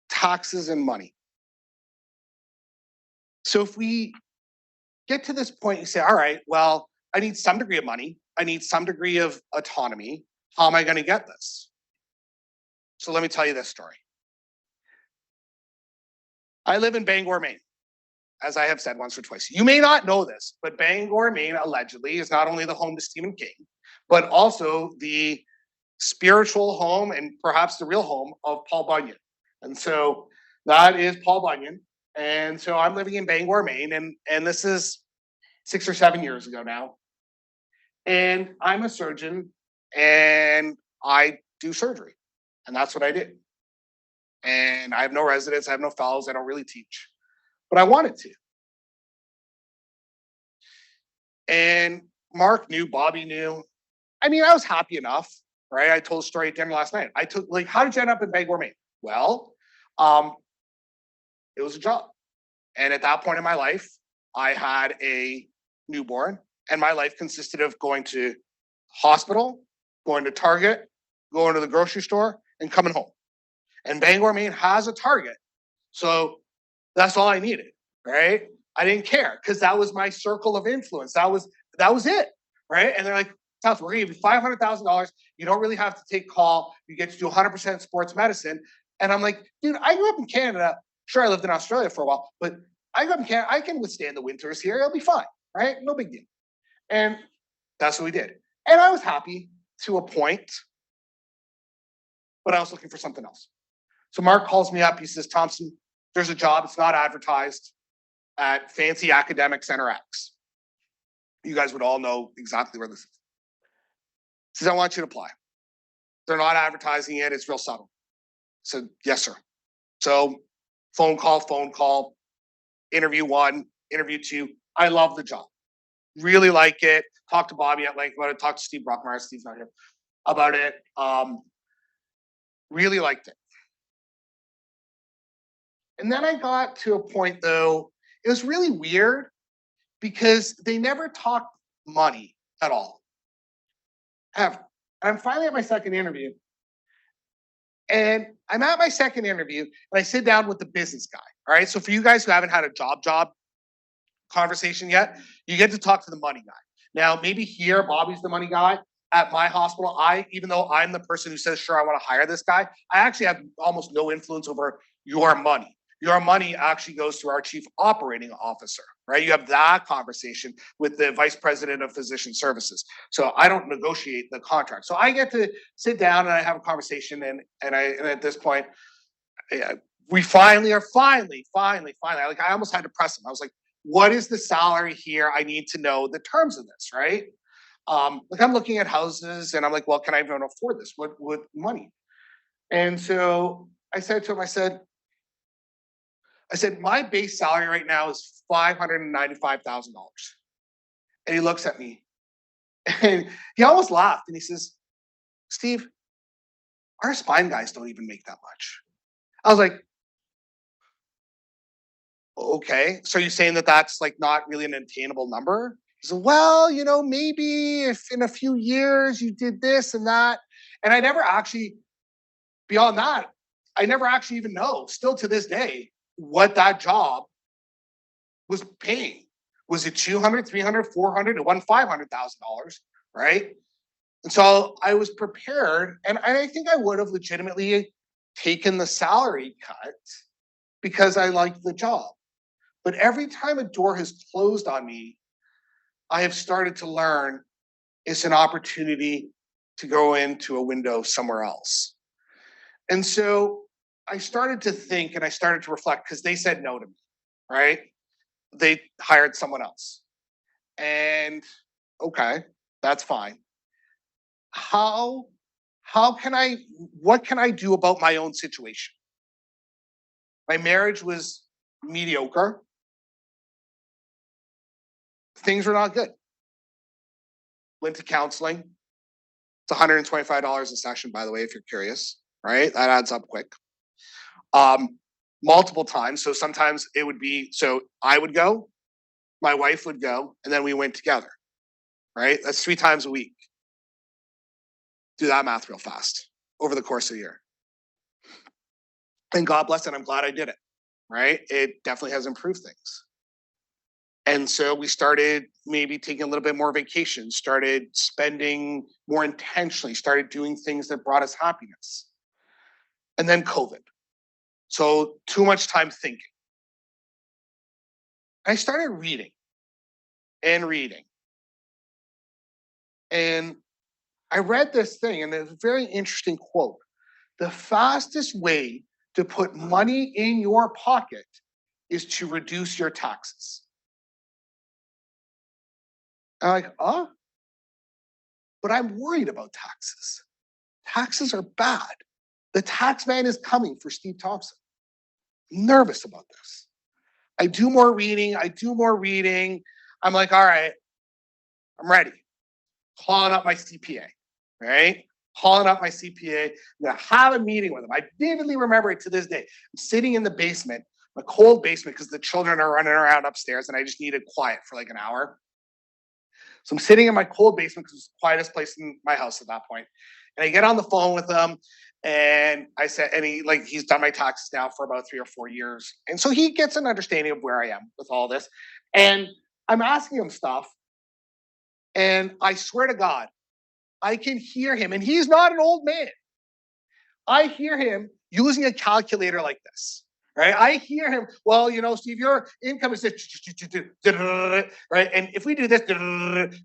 Taxes and money. So if we get to this point, you say, all right, well, I need some degree of money. I need some degree of autonomy. How am I going to get this? So let me tell you this story. I live in Bangor, Maine, as I have said once or twice. You may not know this, but Bangor, Maine, allegedly, is not only the home to Stephen King, but also the spiritual home and perhaps the real home of Paul Bunyan. And so that is Paul Bunyan. And so I'm living in Bangor, Maine, and this is 6 or 7 years ago now. And I'm a surgeon and I do surgery. And that's what I did. And I have no residents, I have no fellows, I don't really teach, but I wanted to. And Mark knew, Bobby knew. I mean, I was happy enough, right? I told a story at dinner last night. I took, like, how did you end up in Bangor, Maine? Well, um, it was a job. And at that point in my life, I had a newborn, and my life consisted of going to hospital, going to Target, going to the grocery store, and coming home. And Bangor, Maine has a Target. So that's all I needed, right? I didn't care because that was my circle of influence. That was it, right? And they're like, Thompson, we're gonna give you $500,000. You don't really have to take call. You get to do 100% sports medicine. And I'm like, dude, I grew up in Canada. Sure, I lived in Australia for a while, but I grew up in Canada. I can withstand the winters here. It'll be fine, right? No big deal. And that's what we did. And I was happy to a point, but I was looking for something else. So Mark calls me up. He says, Thompson, there's a job. It's not advertised at Fancy Academic Center X. You guys would all know exactly where this is. He says, I want you to apply. They're not advertising it. It's real subtle. I said, yes, sir. So phone call, interview 1, interview 2. I love the job. Really like it. Talked to Bobby at length about it. Talked to Steve Brockmeyer. Steve's not here. About it. Really liked it. And then I got to a point, though, it was really weird because they never talked money at all. Ever. And I'm finally at my second interview. And I'm at my second interview, and I sit down with the business guy. All right. So for you guys who haven't had a job conversation yet, you get to talk to the money guy. Now, maybe here, Bobby's the money guy. At my hospital, even though I'm the person who says, sure, I want to hire this guy, I actually have almost no influence over your money. Your money actually goes to our chief operating officer, right? You have that conversation with the vice president of physician services. So I don't negotiate the contract. So I get to sit down and I have a conversation, and at this point, we finally, like, I almost had to press him. I was like, what is the salary here? I need to know the terms of this, right? Like, I'm looking at houses and I'm like, well, can I even afford this? What money? And so I said to him, I said, my base salary right now is $595,000. And he looks at me and he almost laughed and he says, Steve, our spine guys don't even make that much. I was like, okay, so you're saying that that's like not really an attainable number? He said, well, maybe if in a few years you did this and that. And I never actually, beyond that, I never actually even know, still to this day, what that job was paying. Was it $200, $300, $400? It wasn't $500,000, right? And so I was prepared, and I think I would have legitimately taken the salary cut because I liked the job. But every time a door has closed on me, I have started to learn it's an opportunity to go into a window somewhere else. And so I started to think and I started to reflect because they said no to me, right? They hired someone else. And okay, that's fine. What can I do about my own situation? My marriage was mediocre. Things were not good. Went to counseling. It's $125 a session, by the way, if you're curious, right? That adds up quick. Multiple times. So sometimes it would be, so I would go, my wife would go, and then we went together, right? That's 3 times a week. Do that math real fast over the course of a year. And God bless it, I'm glad I did it, right? It definitely has improved things. And so we started maybe taking a little bit more vacation, started spending more intentionally, started doing things that brought us happiness. And then COVID. So too much time thinking. I started reading. And I read this thing, and it's a very interesting quote. The fastest way to put money in your pocket is to reduce your taxes. I'm like, but I'm worried about taxes. Taxes are bad. The tax man is coming for Steve Thompson. I'm nervous about this. I do more reading. I'm like, all right, I'm ready. Calling up my CPA, right? Calling up my CPA. I'm going to have a meeting with him. I vividly remember it to this day. I'm sitting in the basement, my cold basement, because the children are running around upstairs and I just needed quiet for like an hour. So I'm sitting in my cold basement because it's the quietest place in my house at that point. And I get on the phone with him and I said, and he's done my taxes now for about 3 or 4 years. And so he gets an understanding of where I am with all this. And I'm asking him stuff. And I swear to God, I can hear him, and he's not an old man. I hear him using a calculator like this, right? I hear him, well, Steve, your income is this, right? And if we do this,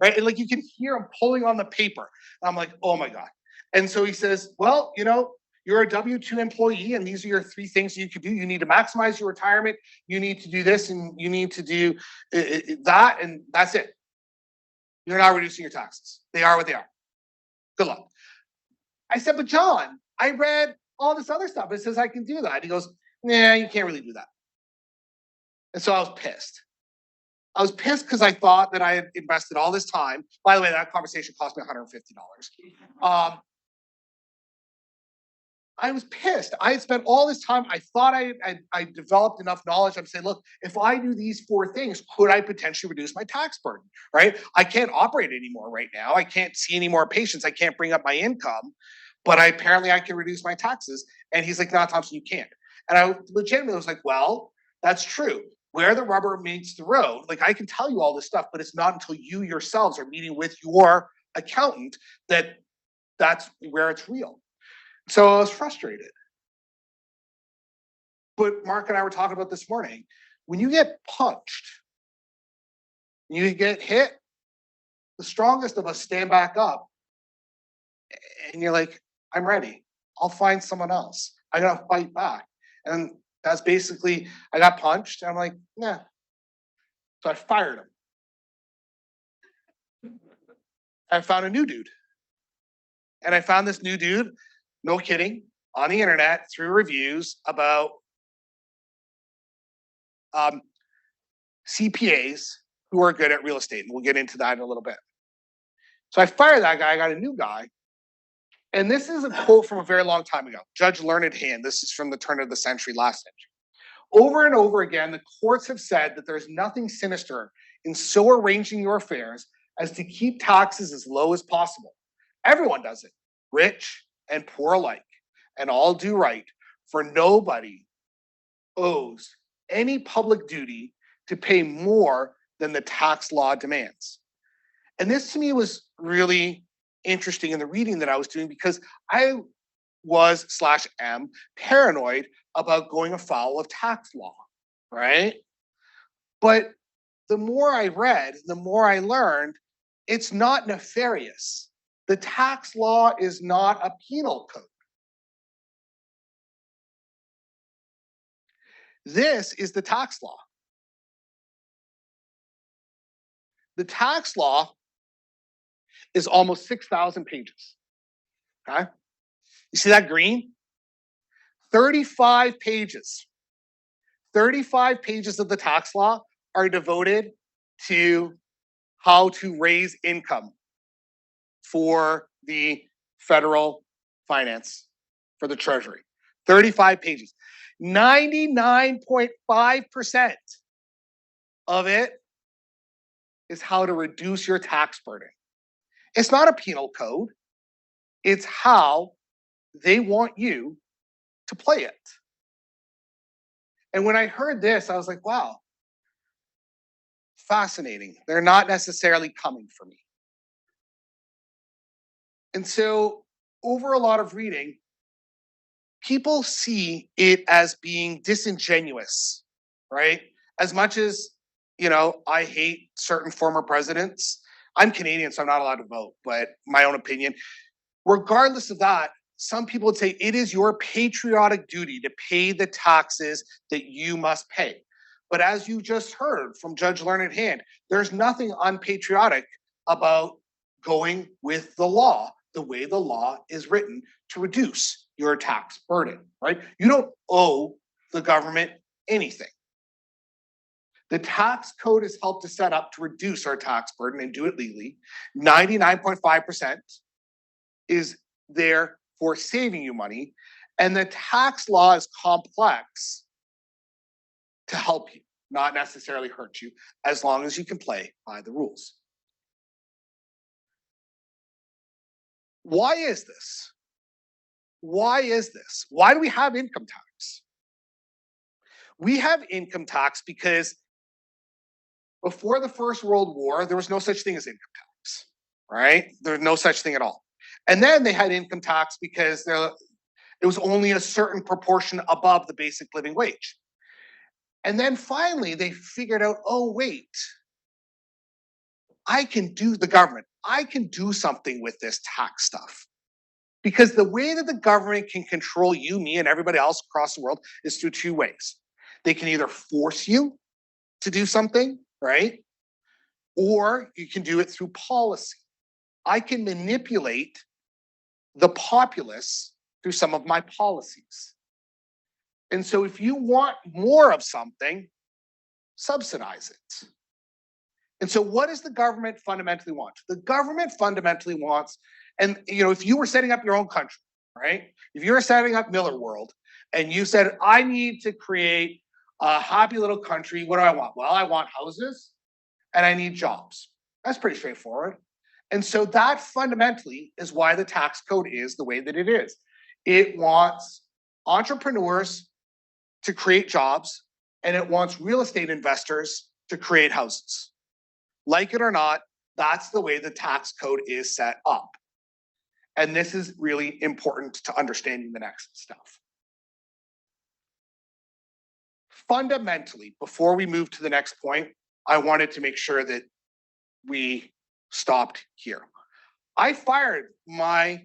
right? And like you can hear him pulling on the paper. I'm like, oh my God. And so he says, well, you're a W-2 employee, and these are your 3 things you could do. You need to maximize your retirement. You need to do this, and you need to do that, and that's it. You're not reducing your taxes. They are what they are. Good luck. I said, but John, I read all this other stuff. It says I can do that. He goes, nah, you can't really do that. And so I was pissed. I was pissed because I thought that I had invested all this time. By the way, that conversation cost me $150. I was pissed. I had spent all this time. I thought I developed enough knowledge. I'm saying, look, if I do these 4 things, could I potentially reduce my tax burden, right? I can't operate anymore right now. I can't see any more patients. I can't bring up my income, but apparently I can reduce my taxes. And he's like, no, Thompson, you can't. And I legitimately was like, well, that's true. Where the rubber meets the road, like I can tell you all this stuff, but it's not until you yourselves are meeting with your accountant that that's where it's real. So I was frustrated. But Mark and I were talking about this morning. When you get punched, you get hit, the strongest of us stand back up. And you're like, I'm ready. I'll find someone else. I got to fight back. And that's basically, I got punched. And I'm like, nah. So I fired him. I found a new dude. And I found this new dude, no kidding, on the internet through reviews about CPAs who are good at real estate. And we'll get into that in a little bit. So I fired that guy. I got a new guy. And this is a quote from a very long time ago. Judge Learned Hand. This is from the turn of the century, last century. Over and over again, the courts have said that there's nothing sinister in so arranging your affairs as to keep taxes as low as possible. Everyone does it, rich and poor alike, and all do right, for nobody owes any public duty to pay more than the tax law demands. And this to me was really interesting in the reading that I was doing because I was/am paranoid about going afoul of tax law, right? But the more I read, the more I learned, it's not nefarious. The tax law is not a penal code. This is the tax law. The tax law is almost 6,000 pages. Okay? You see that green? 35 pages. 35 pages of the tax law are devoted to how to raise income for the federal finance, for the Treasury. 35 pages. 99.5% of it is how to reduce your tax burden. It's not a penal code. It's how they want you to play it. And when I heard this, I was like, wow, fascinating. They're not necessarily coming for me. And so over a lot of reading, people see it as being disingenuous, right? As much as, I hate certain former presidents. I'm Canadian, so I'm not allowed to vote, but my own opinion. Regardless of that, some people would say it is your patriotic duty to pay the taxes that you must pay. But as you just heard from Judge Learned Hand, there's nothing unpatriotic about going with the law, the way the law is written to reduce your tax burden, right? You don't owe the government anything. The tax code is helped to set up to reduce our tax burden and do it legally. 99.5% is there for saving you money. And the tax law is complex to help you, not necessarily hurt you, as long as you can play by the rules. Why is this? Why is this? Why do we have income tax? We have income tax because before the First World War, there was no such thing as income tax, right? There's no such thing at all. And then they had income tax because it was only a certain proportion above the basic living wage. And then finally, they figured out, oh, wait, I can do something with this tax stuff. Because the way that the government can control you, me, and everybody else across the world is through two ways. They can either force you to do something, right? Or you can do it through policy. I can manipulate the populace through some of my policies. And so if you want more of something, subsidize it. And so what does the government fundamentally want? The government fundamentally wants, and if you were setting up your own country, right? If you were setting up Miller World and you said, I need to create a happy little country, what do I want? Well, I want houses and I need jobs. That's pretty straightforward. And so that fundamentally is why the tax code is the way that it is. It wants entrepreneurs to create jobs, and it wants real estate investors to create houses. Like it or not, that's the way the tax code is set up. And this is really important to understanding the next stuff. Fundamentally, before we move to the next point, I wanted to make sure that we stopped here. I fired my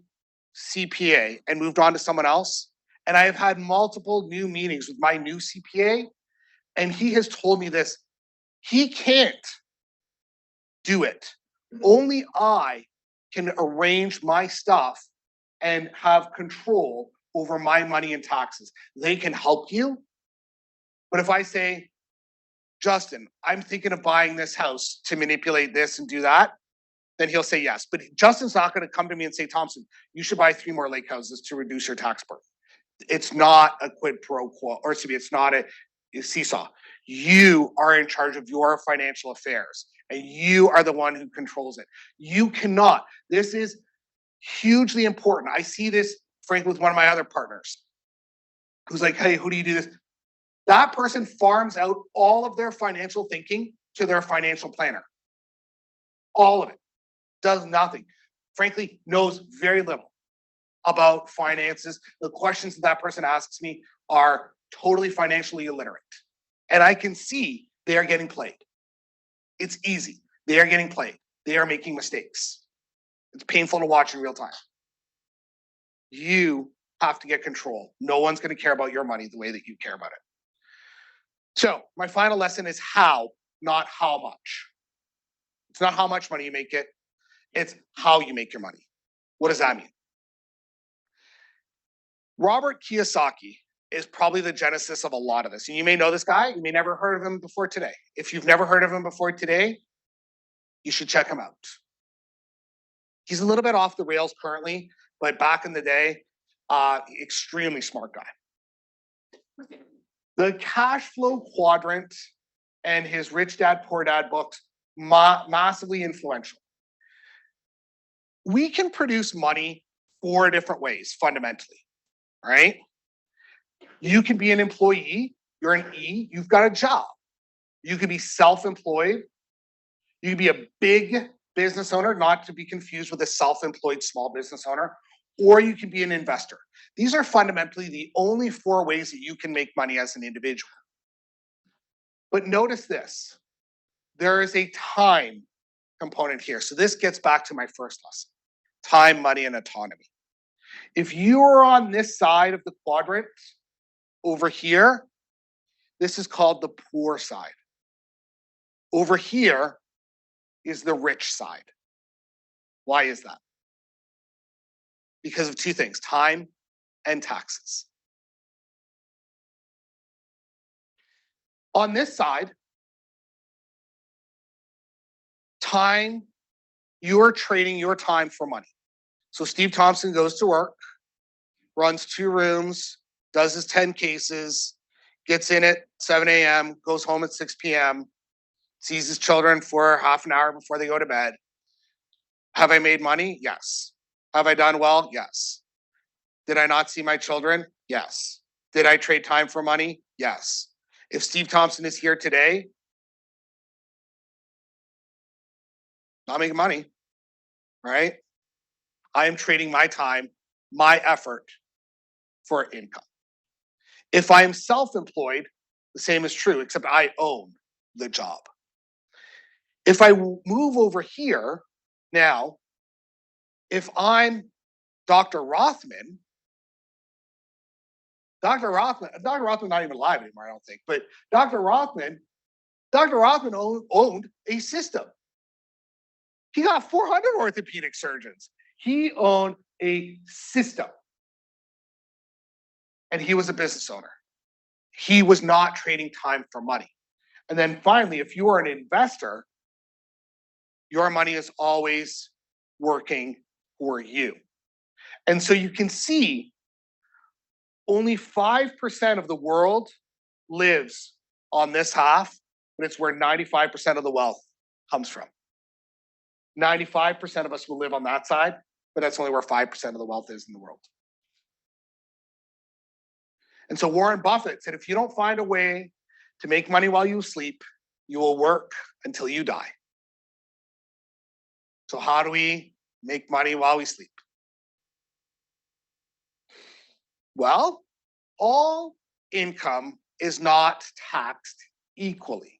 CPA and moved on to someone else. And I have had multiple new meetings with my new CPA. And he has told me this, he can't do it. Only I can arrange my stuff and have control over my money and taxes. They can help you. But if I say, Justin, I'm thinking of buying this house to manipulate this and do that, then he'll say yes. But Justin's not going to come to me and say, Thompson, you should buy 3 more lake houses to reduce your tax burden. It's not a quid pro quo, or it's not a seesaw. You are in charge of your financial affairs, and you are the one who controls it. You cannot. This is hugely important. I see this, frankly, with one of my other partners who's like, hey, who do you do this? That person farms out all of their financial thinking to their financial planner. All of it. Does nothing. Frankly, knows very little about finances. The questions that person asks me are totally financially illiterate. And I can see they are getting played. It's easy. They are getting played. They are making mistakes. It's painful to watch in real time. You have to get control. No one's going to care about your money the way that you care about it. So my final lesson is how, not how much. It's not how much money you make it. It's how you make your money. What does that mean? Robert Kiyosaki is probably the genesis of a lot of this. And you may know this guy. You may never heard of him before today. If you've never heard of him before today, you should check him out. He's a little bit off the rails currently, but back in the day, extremely smart guy. The cash flow quadrant and his Rich Dad, Poor Dad books, massively influential. We can produce money 4 different ways, fundamentally, right? You can be an employee, you're an E, you've got a job. You can be self-employed. You can be a big business owner, not to be confused with a self-employed small business owner, or you can be an investor. These are fundamentally the only 4 ways that you can make money as an individual. But notice this, there is a time component here. So this gets back to my first lesson, time, money, and autonomy. If you are on this side of the quadrant over here, this is called the poor side. Over here is the rich side. Why is that? Because of two things, time and taxes. On this side, time, you're trading your time for money. So Steve Thompson goes to work, runs 2 rooms, does his 10 cases, gets in at 7 a.m., goes home at 6 p.m., sees his children for half an hour before they go to bed. Have I made money? Yes. Have I done well? Yes. Did I not see my children? Yes. Did I trade time for money? Yes. If Steve Thompson is here today, not making money, right? I am trading my time, my effort for income. If I am self-employed, the same is true, except I own the job. If I move over here now, if I'm Dr. Rothman not even alive anymore, I don't think, but Dr. Rothman owned a system. He got 400 orthopedic surgeons. He owned a system. And he was a business owner. He was not trading time for money. And then finally, if you are an investor, your money is always working for you. And so you can see only 5% of the world lives on this half, but it's where 95% of the wealth comes from. 95% of us will live on that side, but that's only where 5% of the wealth is in the world. And so Warren Buffett said, if you don't find a way to make money while you sleep, you will work until you die. So how do we make money while we sleep? Well, all income is not taxed equally,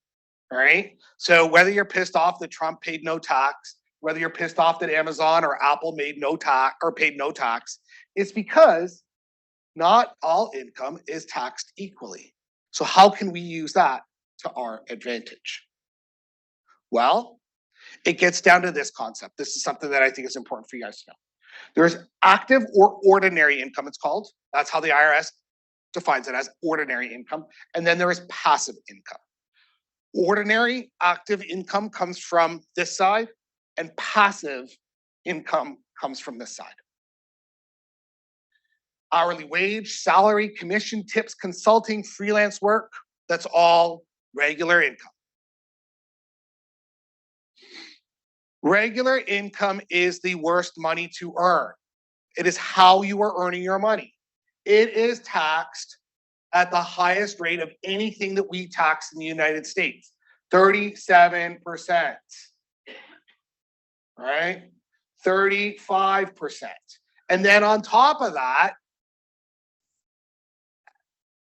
all right? So whether you're pissed off that Trump paid no tax, whether you're pissed off that Amazon or Apple made no tax or paid no tax, it's because not all income is taxed equally. So how can we use that to our advantage? Well, it gets down to this concept. This is something that I think is important for you guys to know. There's active or ordinary income, it's called. That's how the IRS defines it, as ordinary income. And then there is passive income. Ordinary active income comes from this side, and passive income comes from this side. Hourly wage, salary, commission, tips, consulting, freelance work, that's all regular income. Regular income is the worst money to earn. It is how you are earning your money. It is taxed at the highest rate of anything that we tax in the United States, 37%. Right? 35%. And then on top of that,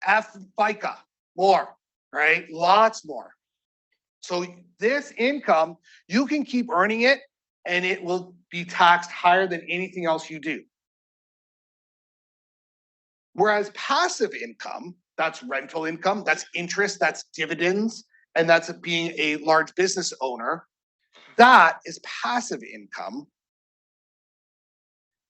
FICA, more, right? Lots more. So this income, you can keep earning it and it will be taxed higher than anything else you do. Whereas passive income, that's rental income, that's interest, that's dividends, and that's being a large business owner, that is passive income.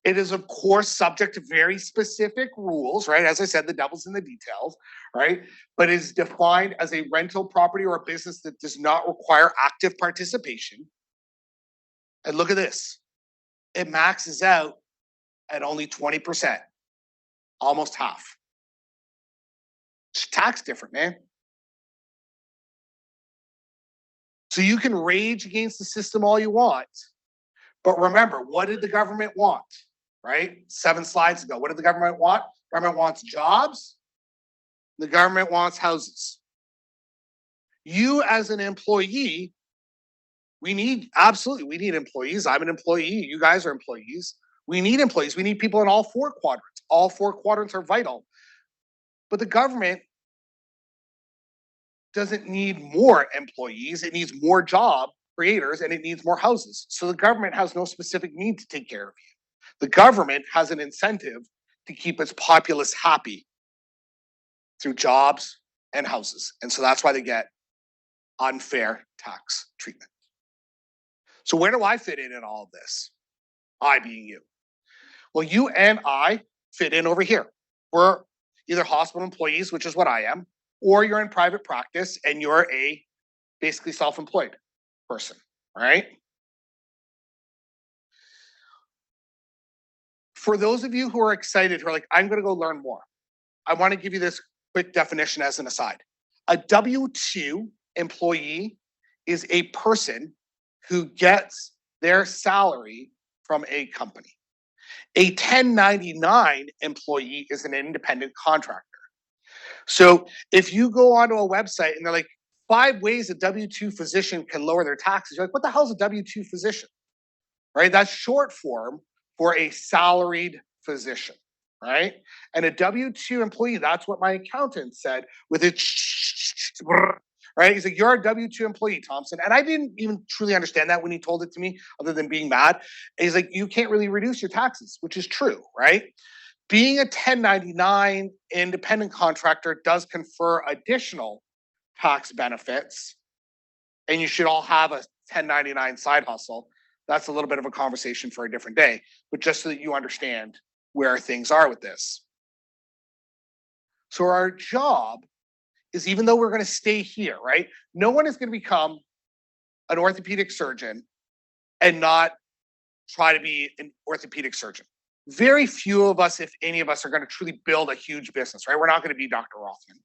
It is, of course, subject to very specific rules, right? As I said, the devil's in the details, right? But is defined as a rental property or a business that does not require active participation. And look at this. It maxes out at only 20%, almost half. It's tax different, man. So you can rage against the system all you want, but remember, what did the government want? Right? 7 slides ago. What did the government want? The government wants jobs. The government wants houses. You as an employee, we need employees. I'm an employee. You guys are employees. We need employees. We need people in all 4 quadrants. All 4 quadrants are vital. But the government doesn't need more employees. It needs more job creators and it needs more houses. So the government has no specific need to take care of you. The government has an incentive to keep its populace happy through jobs and houses. And so that's why they get unfair tax treatment. So where do I fit in all of this? I being you. Well, you and I fit in over here. We're either hospital employees, which is what I am, or you're in private practice and you're a basically self-employed person, right? For those of you who are excited, who are like, I'm going to go learn more, I want to give you this quick definition as an aside. A W-2 employee is a person who gets their salary from a company. A 1099 employee is an independent contractor. So if you go onto a website and they're like, 5 ways a W-2 physician can lower their taxes, you're like, what the hell is a W-2 physician? Right? That's short form for a salaried physician, right? And a W-2 employee, that's what my accountant said with it, right? He's like, you're a W-2 employee, Thompson. And I didn't even truly understand that when he told it to me, other than being mad. And he's like, you can't really reduce your taxes, which is true, right? Being a 1099 independent contractor does confer additional tax benefits, and you should all have a 1099 side hustle. That's a little bit of a conversation for a different day, but just so that you understand where things are with this. So our job is, even though we're going to stay here, right? No one is going to become an orthopedic surgeon and not try to be an orthopedic surgeon. Very few of us, if any of us, are going to truly build a huge business, right? We're not going to be Dr. Rothman,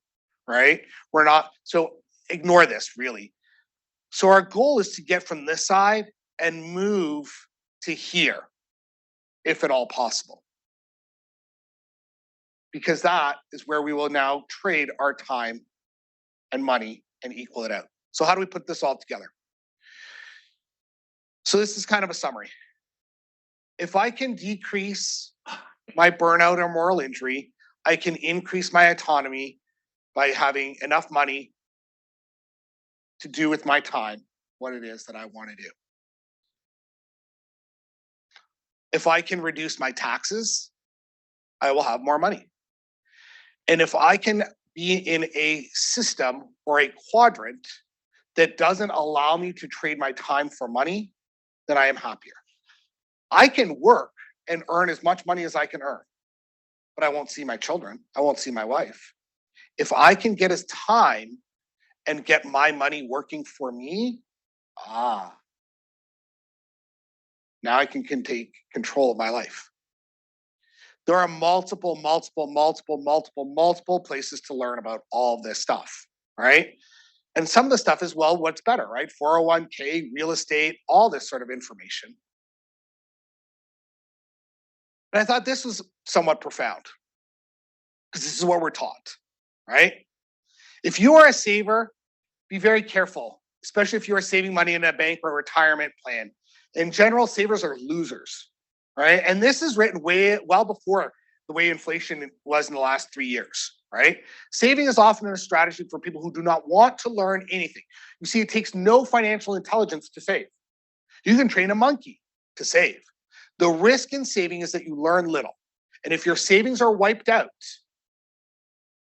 right? We're not. So ignore this, really. So our goal is to get from this side and move to here, if at all possible. Because that is where we will now trade our time and money and equal it out. So how do we put this all together? So this is kind of a summary. If I can decrease my burnout or moral injury, I can increase my autonomy by having enough money to do with my time what it is that I want to do. If I can reduce my taxes, I will have more money. And if I can be in a system or a quadrant that doesn't allow me to trade my time for money, then I am happier. I can work and earn as much money as I can earn, but I won't see my children. I won't see my wife. If I can get his time and get my money working for me, now I can take control of my life. There are multiple places to learn about all of this stuff, right? And some of the stuff is, well, what's better, right? 401k, real estate, all this sort of information. And I thought this was somewhat profound, because this is what we're taught, right? If you are a saver, be very careful, especially if you are saving money in a bank or a retirement plan. In general, savers are losers, right? And this is written well before the way inflation was in the last 3 years, right? Saving is often a strategy for people who do not want to learn anything. You see, it takes no financial intelligence to save. You can train a monkey to save. The risk in saving is that you learn little. And if your savings are wiped out,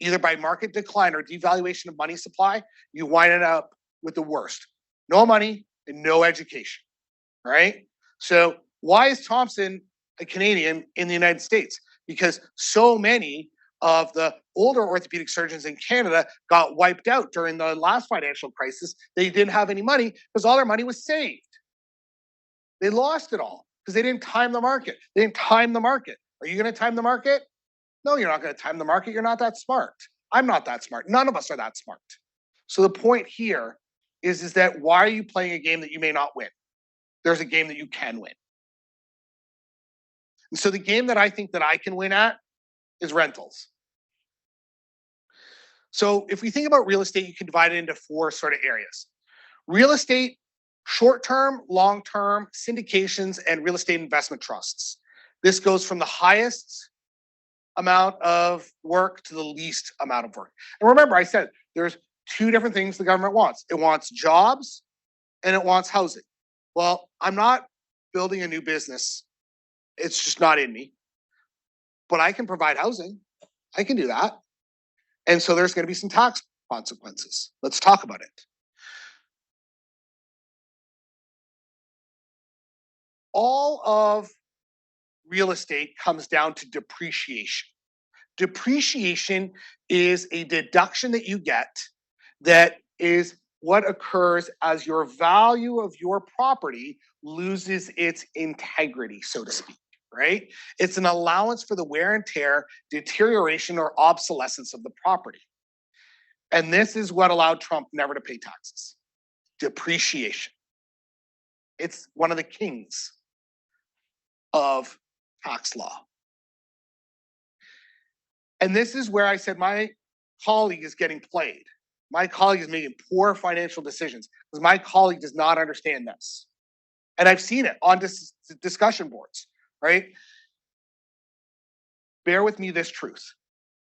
either by market decline or devaluation of money supply, you wind up with the worst. No money and no education, right? So why is Thompson a Canadian in the United States? Because so many of the older orthopedic surgeons in Canada got wiped out during the last financial crisis. They didn't have any money because all their money was saved. They lost it all because they didn't time the market. They didn't time the market. Are you going to time the market? No, you're not going to time the market. You're not that smart. I'm not that smart. None of us are that smart. So the point here is that why are you playing a game that you may not win? There's a game that you can win. And so the game that I think that I can win at is rentals. So if we think about real estate, you can divide it into 4 sort of areas. Real estate, short-term, long-term, syndications, and real estate investment trusts. This goes from the highest amount of work to the least amount of work. And remember, I said there's 2 different things the government wants. It wants jobs and it wants housing. Well, I'm not building a new business. It's just not in me. But I can provide housing. I can do that. And so there's going to be some tax consequences. Let's talk about it. All of real estate comes down to depreciation. Depreciation is a deduction that you get that is what occurs as your value of your property loses its integrity, so to speak, right? It's an allowance for the wear and tear, deterioration, or obsolescence of the property. And this is what allowed Trump never to pay taxes. Depreciation. It's one of the kings of tax law. And this is where I said my colleague is getting played. My colleague is making poor financial decisions because my colleague does not understand this. And I've seen it on discussion boards, right? Bear with me this truth.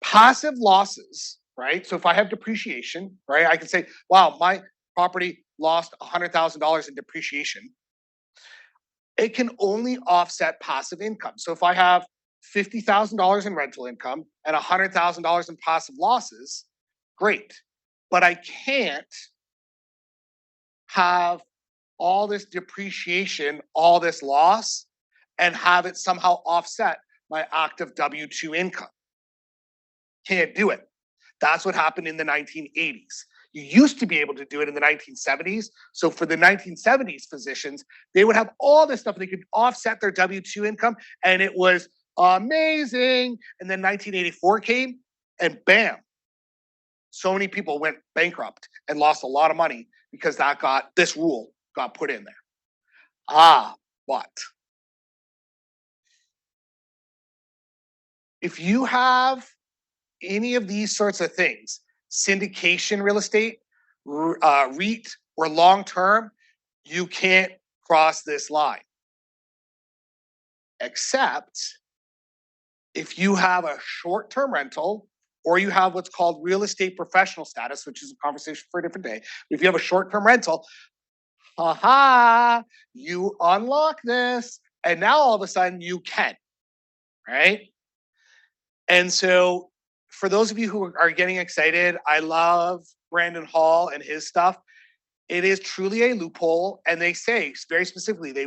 Passive losses, right? So if I have depreciation, right, I can say, wow, my property lost $100,000 in depreciation. It can only offset passive income. So if I have $50,000 in rental income and $100,000 in passive losses, great. But I can't have all this depreciation, all this loss, and have it somehow offset my active W-2 income. Can't do it. That's what happened in the 1980s. You used to be able to do it in the 1970s. So for the 1970s physicians, they would have all this stuff. They could offset their W-2 income, and it was amazing. And then 1984 came, and bam, so many people went bankrupt and lost a lot of money because this rule got put in there. But if you have any of these sorts of things, syndication real estate, REIT, or long-term, you can't cross this line. Except if you have a short-term rental, or you have what's called real estate professional status, which is a conversation for a different day. If you have a short-term rental, you unlock this, and now all of a sudden you can, right? And so for those of you who are getting excited, I love Brandon Hall and his stuff. It is truly a loophole, and they say very specifically they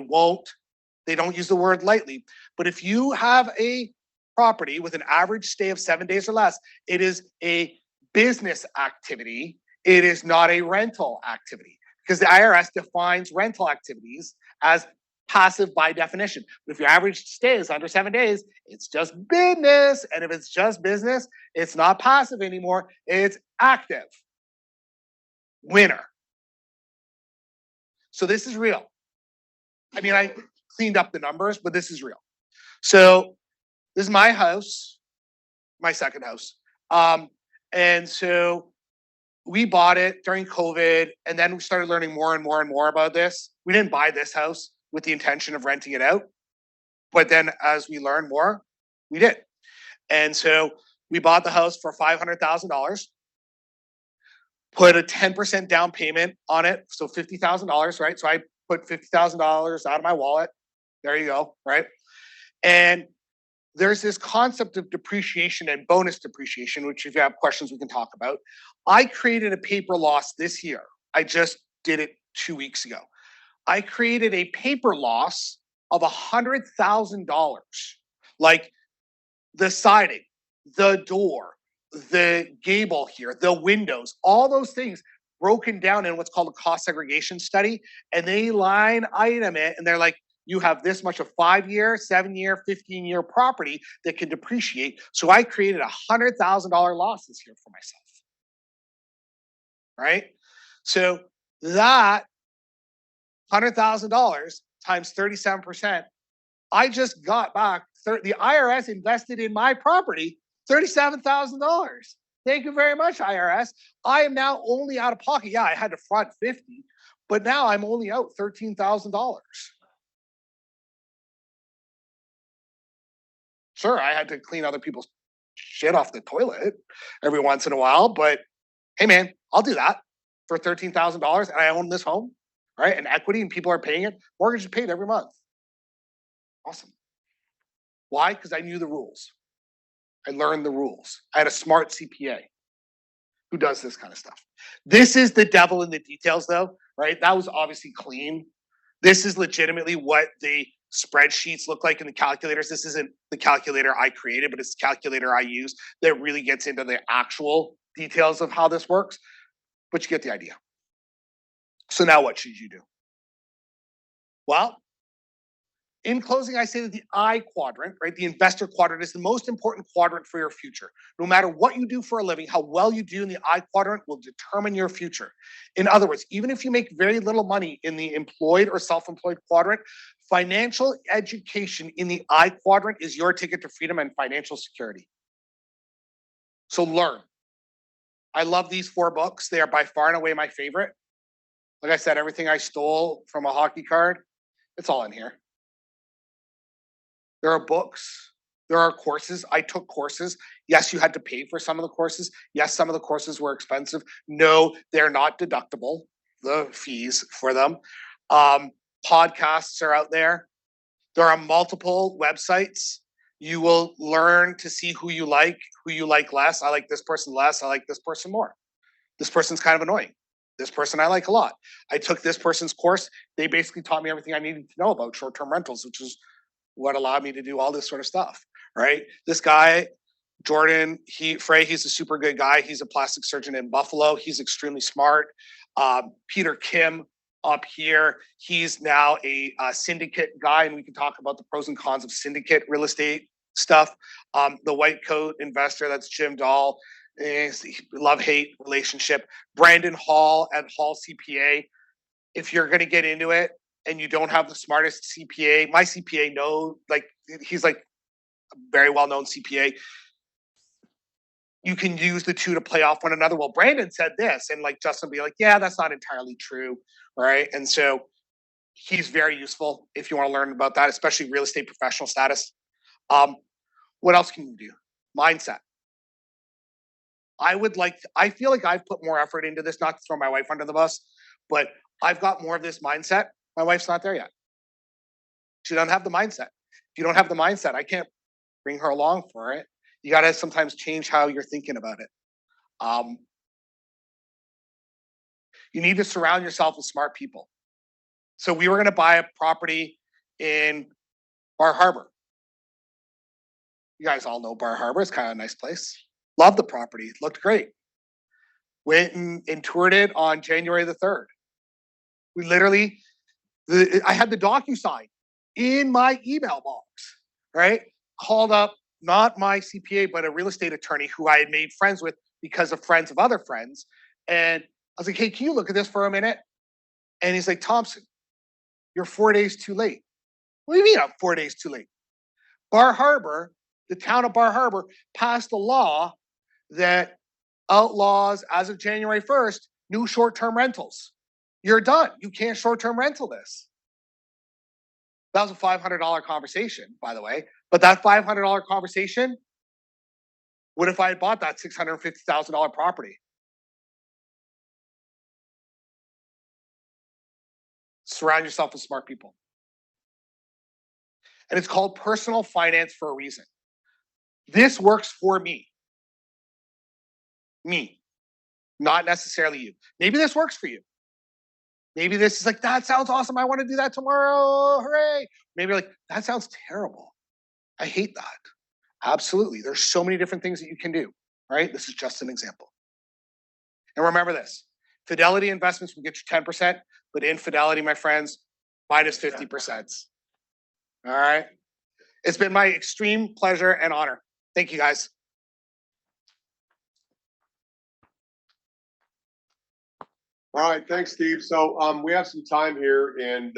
don't use the word lightly, but if you have a property with an average stay of 7 days or less, it is a business activity. It is not a rental activity, because the IRS defines rental activities as passive by definition. But if your average stay is under 7 days, it's just business. And if it's just business, it's not passive anymore. It's active. Winner. So this is real. I mean, I cleaned up the numbers, but this is real. So this is my house, my second house. And so we bought it during COVID, and then we started learning more and more and more about this. We didn't buy this house with the intention of renting it out, but then as we learned more, we did. And so we bought the house for $500,000, put a 10% down payment on it, so $50,000, right? So I put $50,000 out of my wallet. There you go, right? And there's this concept of depreciation and bonus depreciation, which if you have questions, we can talk about. I created a paper loss this year. I just did it 2 weeks ago. I created a paper loss of $100,000, like the siding, the door, the gable here, the windows, all those things broken down in what's called a cost segregation study. And they line item it, and they're like, you have this much of 5-year, 7-year, 15-year property that can depreciate. So I created $100,000 loss this year for myself, right? So that $100,000 times 37%, I just got back, the IRS invested in my property $37,000. Thank you very much, IRS. I am now only out of pocket. Yeah, I had to front 50, but now I'm only out $13,000. Sure, I had to clean other people's shit off the toilet every once in a while, but hey, man, I'll do that for $13,000, and I own this home, right? And equity, and people are paying it. Mortgage is paid every month. Awesome. Why? Because I knew the rules. I learned the rules. I had a smart CPA who does this kind of stuff. This is the devil in the details, though, right? That was obviously clean. This is legitimately what the spreadsheets look like in the calculators. This isn't the calculator I created, but it's the calculator I use that really gets into the actual details of how this works. But you get the idea. So now what should you do? Well, in closing, I say that the I quadrant, right, the investor quadrant is the most important quadrant for your future. No matter what you do for a living, how well you do in the I quadrant will determine your future. In other words, even if you make very little money in the employed or self-employed quadrant, financial education in the I quadrant is your ticket to freedom and financial security. So learn. I love these 4 books. They are by far and away my favorite. Like I said, everything I stole from a hockey card, it's all in here. There are books, there are courses. I took courses. Yes, you had to pay for some of the courses. Yes, some of the courses were expensive. No, they're not deductible, the fees for them. Podcasts are out there. There are multiple websites. You will learn to see who you like less. I like this person less. I like this person more. This person's kind of annoying. This person I like a lot. I took this person's course. They basically taught me everything I needed to know about short-term rentals, which is what allowed me to do all this sort of stuff, right? This guy, Jordan, he's a super good guy. He's a plastic surgeon in Buffalo. He's extremely smart. Peter Kim up here, he's now a syndicate guy, and we can talk about the pros and cons of syndicate real estate stuff. The white coat investor, that's Jim Dahl, love-hate relationship. Brandon Hall at Hall CPA. If you're going to get into it, and you don't have the smartest CPA, my CPA he's like a very well-known CPA. You can use the two to play off one another. Well, Brandon said this, and like Justin will be like, yeah, that's not entirely true, right? And so he's very useful if you want to learn about that, especially real estate professional status. What else can you do? Mindset. I feel like I've put more effort into this, not to throw my wife under the bus, but I've got more of this mindset. My wife's not there yet. She doesn't have the mindset. If you don't have the mindset, I can't bring her along for it. You got to sometimes change how you're thinking about it. You need to surround yourself with smart people. So we were going to buy a property in Bar Harbor. You guys all know Bar Harbor. It's kind of a nice place. Love the property. It looked great. Went and toured it on January the 3rd. We literally, I had the DocuSign in my email box, right? Called up, not my CPA, but a real estate attorney who I had made friends with because of friends of other friends. And I was like, hey, can you look at this for a minute? And he's like, Thompson, you're 4 days too late. What do you mean I'm 4 days too late? Bar Harbor, the town of Bar Harbor, passed a law that outlaws, as of January 1st, new short-term rentals. You're done. You can't short-term rental this. That was a $500 conversation, by the way. But that $500 conversation, what if I had bought that $650,000 property? Surround yourself with smart people. And it's called personal finance for a reason. This works for me. Me, not necessarily you. Maybe this works for you. Maybe this is like, that sounds awesome. I want to do that tomorrow. Hooray. Maybe you're like, that sounds terrible. I hate that. Absolutely. There's so many different things that you can do, right? This is just an example. And remember this, Fidelity investments will get you 10%, but infidelity, my friends, minus 50%. All right. It's been my extreme pleasure and honor. Thank you, guys. All right, thanks, Steve. So we have some time here, and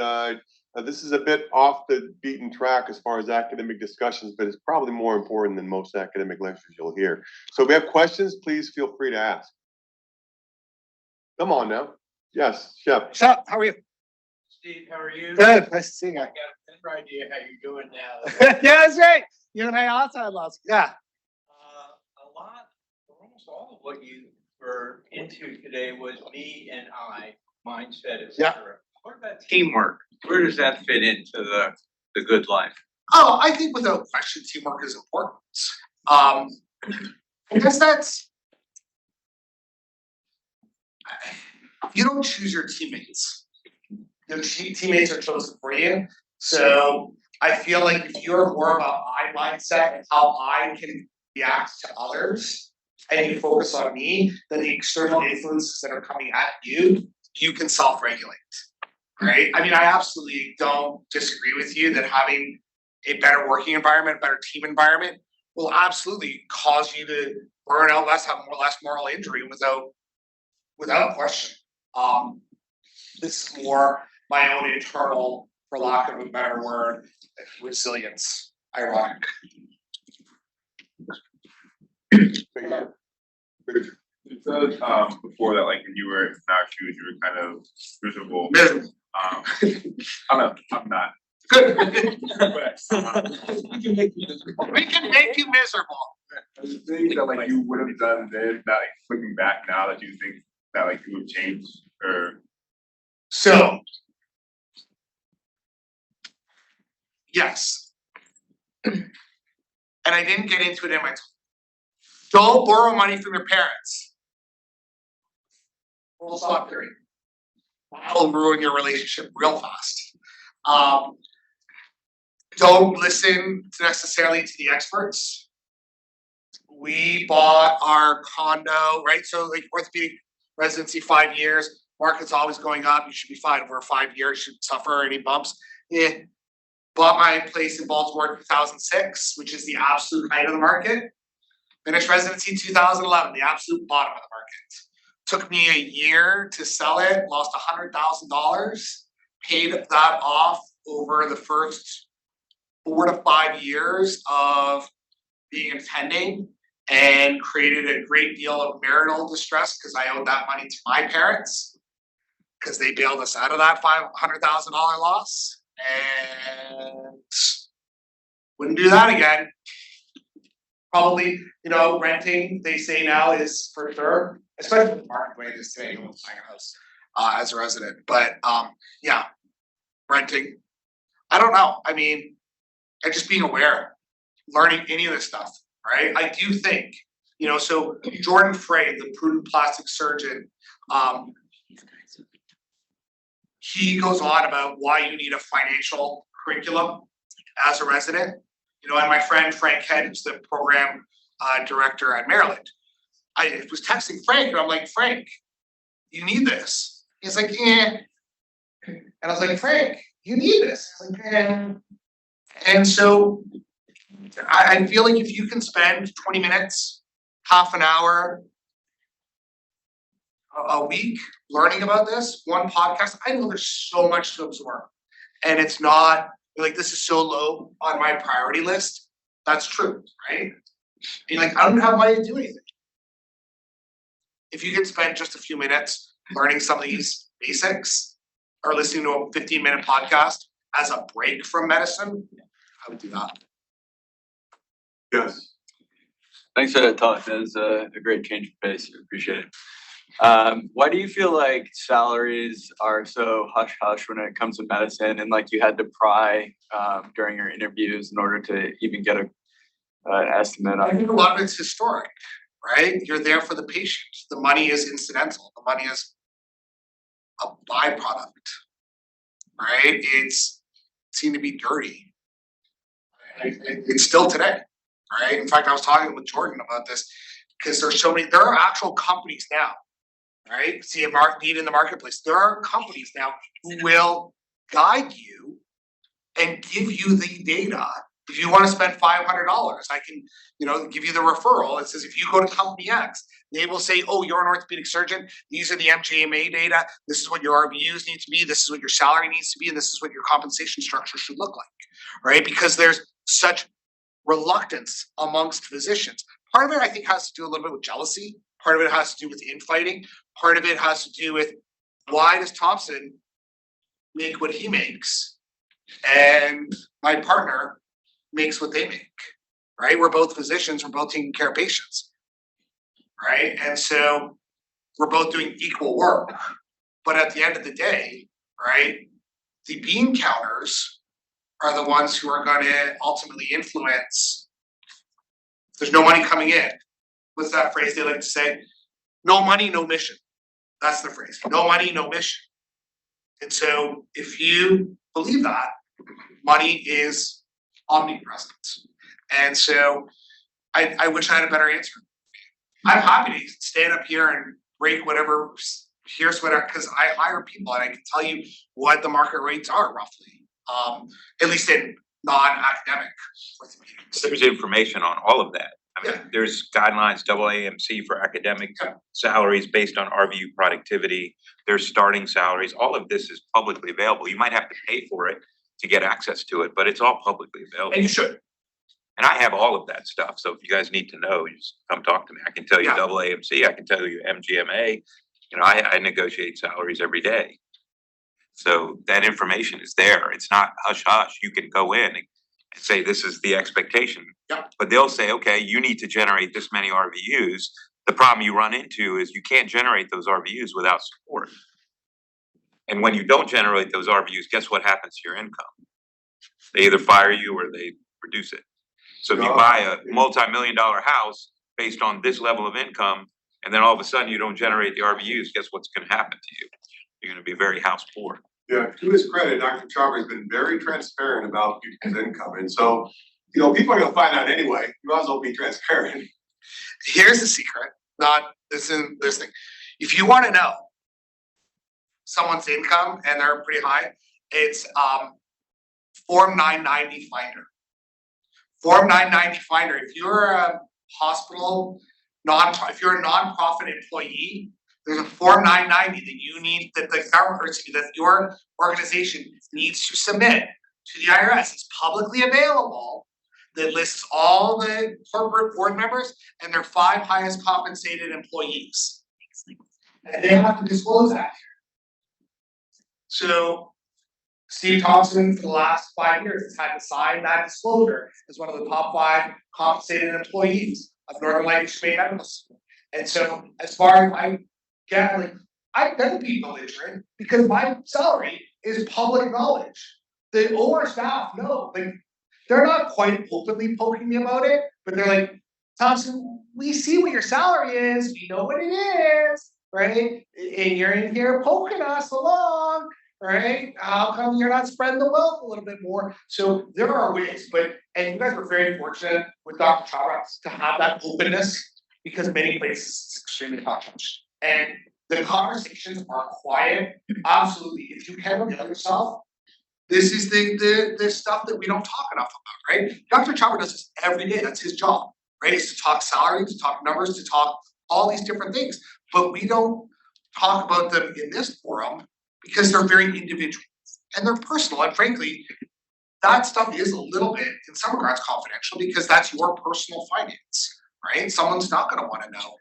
this is a bit off the beaten track as far as academic discussions, but it's probably more important than most academic lectures you'll hear. So if we have questions, please feel free to ask. Come on now. Yes, Shep. Shep, how are you? Steve, how are you? Good. Nice to see you. I got a better idea how you're doing now. Yeah, that's right. You and I also had lots. Yeah. A lot, almost all of what you were into today was me and I, mindset, etc. What about teamwork? Where does that fit into the good life? Oh, I think without question, teamwork is important. I guess that's, you don't choose your teammates. Your teammates are chosen for you. So I feel like if you're more about my mindset and how I can react to others, and you focus on me, then the external influences that are coming at you, you can self-regulate, right? I mean, I absolutely don't disagree with you that having a better working environment, a better team environment will absolutely cause you to burn out less, have less moral injury without question. This is more my own internal, for lack of a better word, resilience. Ironic. You said before that, like when you were in our shoes, you were kind of miserable. Miserable. I'm not. Good. But We can make you miserable. the things that like you would have done then, that like looking back now, that you think that like you would change or So, yes. And I didn't get into it in my talk. Don't borrow money from your parents. Full stop period. That'll ruin your relationship real fast. Don't listen necessarily to the experts. We bought our condo, right? So like orthopedic residency, 5 years. Market's always going up. You should be fine over 5 years. You shouldn't suffer any bumps. Bought my place in Baltimore in 2006, which is the absolute height of the market. Finished residency in 2011, the absolute bottom of the market. Took me a year to sell it, lost $100,000, paid that off over the first 4 to 5 years of being in pending, and created a great deal of marital distress because I owed that money to my parents because they bailed us out of that $500,000 loss, and wouldn't do that again. Probably, renting, they say now is for sure, especially with the market way it is today, you won't buy a house as a resident. But yeah, renting. I don't know. I mean, and just being aware, learning any of this stuff, right? I do think, so Jordan Frey, the prudent plastic surgeon, he goes on about why you need a financial curriculum as a resident. And my friend Frank Head, who's the program director at Maryland, I was texting Frank and I'm like, Frank, you need this. He's like, yeah. And I was like, Frank, you need this. I was like, yeah. And so I feel like if you can spend 20 minutes, half an hour a week learning about this, one podcast, I know there's so much to absorb. And it's not like this is so low on my priority list. That's true, right? I don't have money to do anything. If you can spend just a few minutes learning some of these basics or listening to a 15-minute podcast as a break from medicine, I would do that. Yes. Thanks for that talk. That was a great change of pace. Appreciate it. Why do you feel like salaries are so hush hush when it comes to medicine, and like you had to pry during your interviews in order to even get an estimate I on? think a lot of it's historic, right? You're there for the patient. The money is incidental. The money is a byproduct, right? It's seen to be dirty. It's still today, right? In fact, I was talking with Jordan about this because there are actual companies now, right? See a need in the marketplace. There are companies now who will guide you and give you the data. If you want to spend $500, I can, give you the referral. It says if you go to company X, they will say, oh, you're an orthopedic surgeon. These are the MGMA data. This is what your RVUs need to be. This is what your salary needs to be. And this is what your compensation structure should look like, right? Because there's such reluctance amongst physicians. Part of it, I think, has to do a little bit with jealousy. Part of it has to do with infighting. Part of it has to do with why does Thompson make what he makes and my partner makes what they make, right? We're both physicians. We're both taking care of patients, right? And so we're both doing equal work. But at the end of the day, right, the bean counters are the ones who are going to ultimately influence. There's no money coming in. What's that phrase they like to say? No money, no mission. That's the phrase. No money, no mission. And so if you believe that, money is omnipresent. And so I wish I had a better answer. I'm happy to stand up here and break whatever, here's whatever, because I hire people and I can tell you what the market rates are roughly, at least in non-academic orthopedics. There's information on all of that. I mean, Yeah. there's guidelines, AAMC for academic salaries based on RVU productivity. There's starting salaries. All of this is publicly available. You might have to pay for it to get access to it, but it's all publicly available. And you should. And I have all of that stuff. So if you guys need to know, you just come talk to me. I can tell you Yeah. AAMC, I can tell you MGMA. You know, I negotiate salaries every day. So that information is there. It's not hush hush. You can go in and say, this is the expectation. Yep. But they'll say, okay, you need to generate this many RVUs. The problem you run into is you can't generate those RVUs without support. And when you don't generate those RVUs, guess what happens to your income? They either fire you or they reduce it. So if you buy a multi-million-dollar house based on this level of income, and then all of a sudden you don't generate the RVUs, guess what's gonna happen to you? You're gonna be very house poor. Yeah, to his credit, Dr. Chalker has been very transparent about people's income, and so, you know, people are gonna find out anyway, you might as well be transparent. Here's the secret, not this thing. If you wanna know someone's income and they're pretty high, it's Form 990 Finder. Form 990 Finder, if you're a hospital, if you're a nonprofit employee, there's a Form 990 that you need, that the government, or excuse me, that your organization needs to submit to the IRS. It's publicly available, that lists all the corporate board members and their 5 highest compensated employees. And they have to disclose that. So Steve Thompson, for the last 5 years, has had to sign that disclosure as one of the top 5 compensated employees of Northern Lancashire Medical School. And so, as far as I get, like, I better be belligerent because my salary is public knowledge. The OR staff know, like, they're not quite openly poking me about it, but they're like, Thompson, we see what your salary is, we know what it is, right? And you're in here poking us along. Right? How come you're not spreading the wealth a little bit more? So there are ways, and you guys were very fortunate with Dr. Chabra to have that openness because many places it's extremely hush. And the conversations are quiet. Absolutely. If you can look at yourself, this is the stuff that we don't talk enough about, right? Dr. Chabra does this every day. That's his job, right? Is to talk salary, to talk numbers, to talk all these different things. But we don't talk about them in this forum because they're very individual and they're personal. And frankly, that stuff is a little bit, in some regards, confidential because that's your personal finance, right? Someone's not gonna wanna know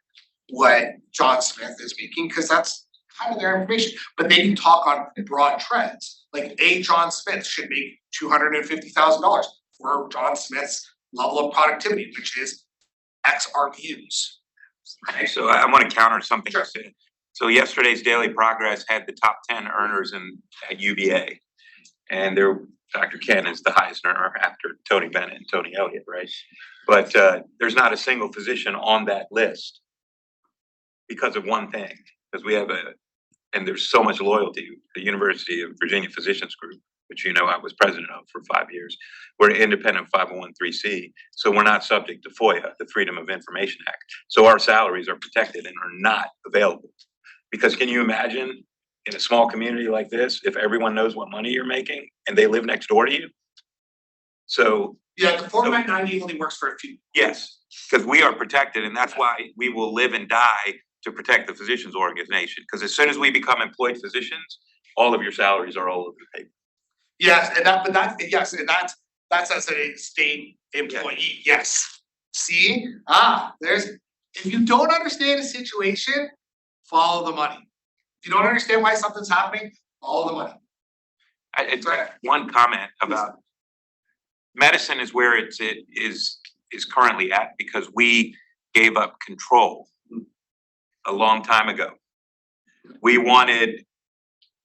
what John Smith is making because that's kind of their information. But they can talk on broad trends. Like John Smith should make $250,000 for John Smith's level of productivity, which is X RVUs. Okay, so I wanna counter something you Sure. said. So yesterday's Daily Progress had the top 10 earners at UVA. And Dr. Ken is the highest earner after Tony Bennett and Tony Elliott, right? But there's not a single physician on that list because of one thing, because we have and there's so much loyalty. The University of Virginia Physicians Group, which you know I was president of for 5 years, we're an independent 501(c), so we're not subject to FOIA, the Freedom of Information Act. So our salaries are protected and are not available. Because can you imagine in a small community like this, if everyone knows what money you're making and they live next door to you? So Yeah, the Form 990 only works for a few. yes, because we are protected and that's why we will live and die to protect the physicians organization. Because as soon as we become employed physicians, all of your salaries are all over the paper. Yes, and that's as a state employee, yes. See, if you don't understand a situation, follow the money. If you don't understand why something's happening, follow the money. It's one comment about medicine is where it is currently at because we gave up control a long time ago. We wanted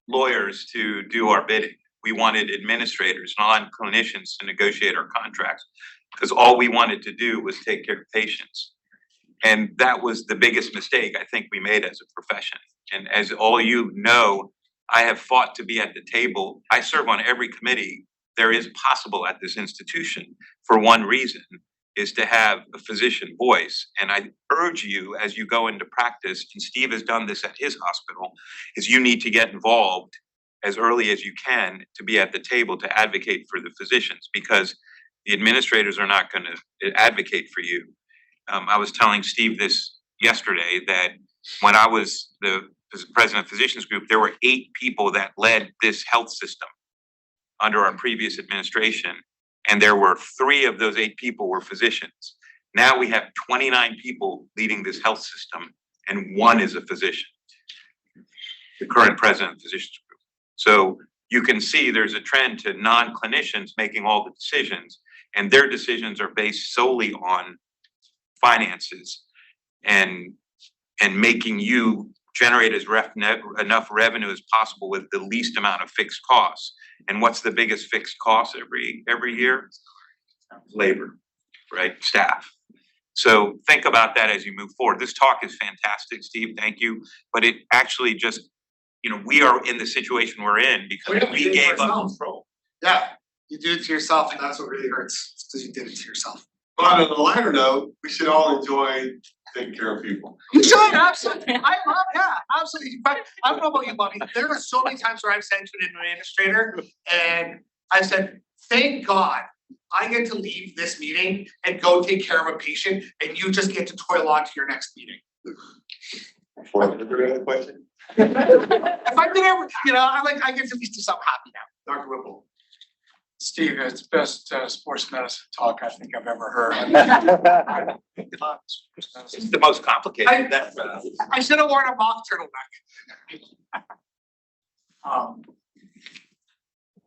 lawyers to do our bidding. We wanted administrators, non-clinicians to negotiate our contracts because all we wanted to do was take care of patients. And that was the biggest mistake I think we made as a profession. And as all you know, I have fought to be at the table. I serve on every committee there is possible at this institution for one reason, is to have a physician voice. And I urge you, as you go into practice, and Steve has done this at his hospital, is you need to get involved as early as you can to be at the table to advocate for the physicians, because the administrators are not going to advocate for you. I was telling Steve this yesterday, that when I was the president of physicians group, there were 8 people that led this health system under our previous administration. And there were 3 of those 8 people were physicians. Now we have 29 people leading this health system, and 1 is a physician, the current president of the physicians group. So you can see there's a trend to non-clinicians making all the decisions, and their decisions are based solely on finances and making you generate enough revenue as possible with the least amount of fixed costs. And what's the biggest fixed cost every year? Labor, right? Staff. So think about that as you move forward. This talk is fantastic, Steve, thank you. But it actually just, we are in the situation we're in because we gave up control. Yeah, you do it to yourself, and that's what really hurts. It's because you did it to yourself. But on a lighter note, we should all enjoy taking care of people. You should, absolutely. Absolutely. In fact, I don't know about you, Bobby. There are so many times where I've said to an administrator, and I said, thank God I get to leave this meeting and go take care of a patient, and you just get to toil on to your next meeting. Another question? If I'm gonna, I get to at least do something happy now. Dr. Whipple. Steve, it's the best sports medicine talk I think I've ever heard. It's the most complicated. I should have worn a mock turtleneck.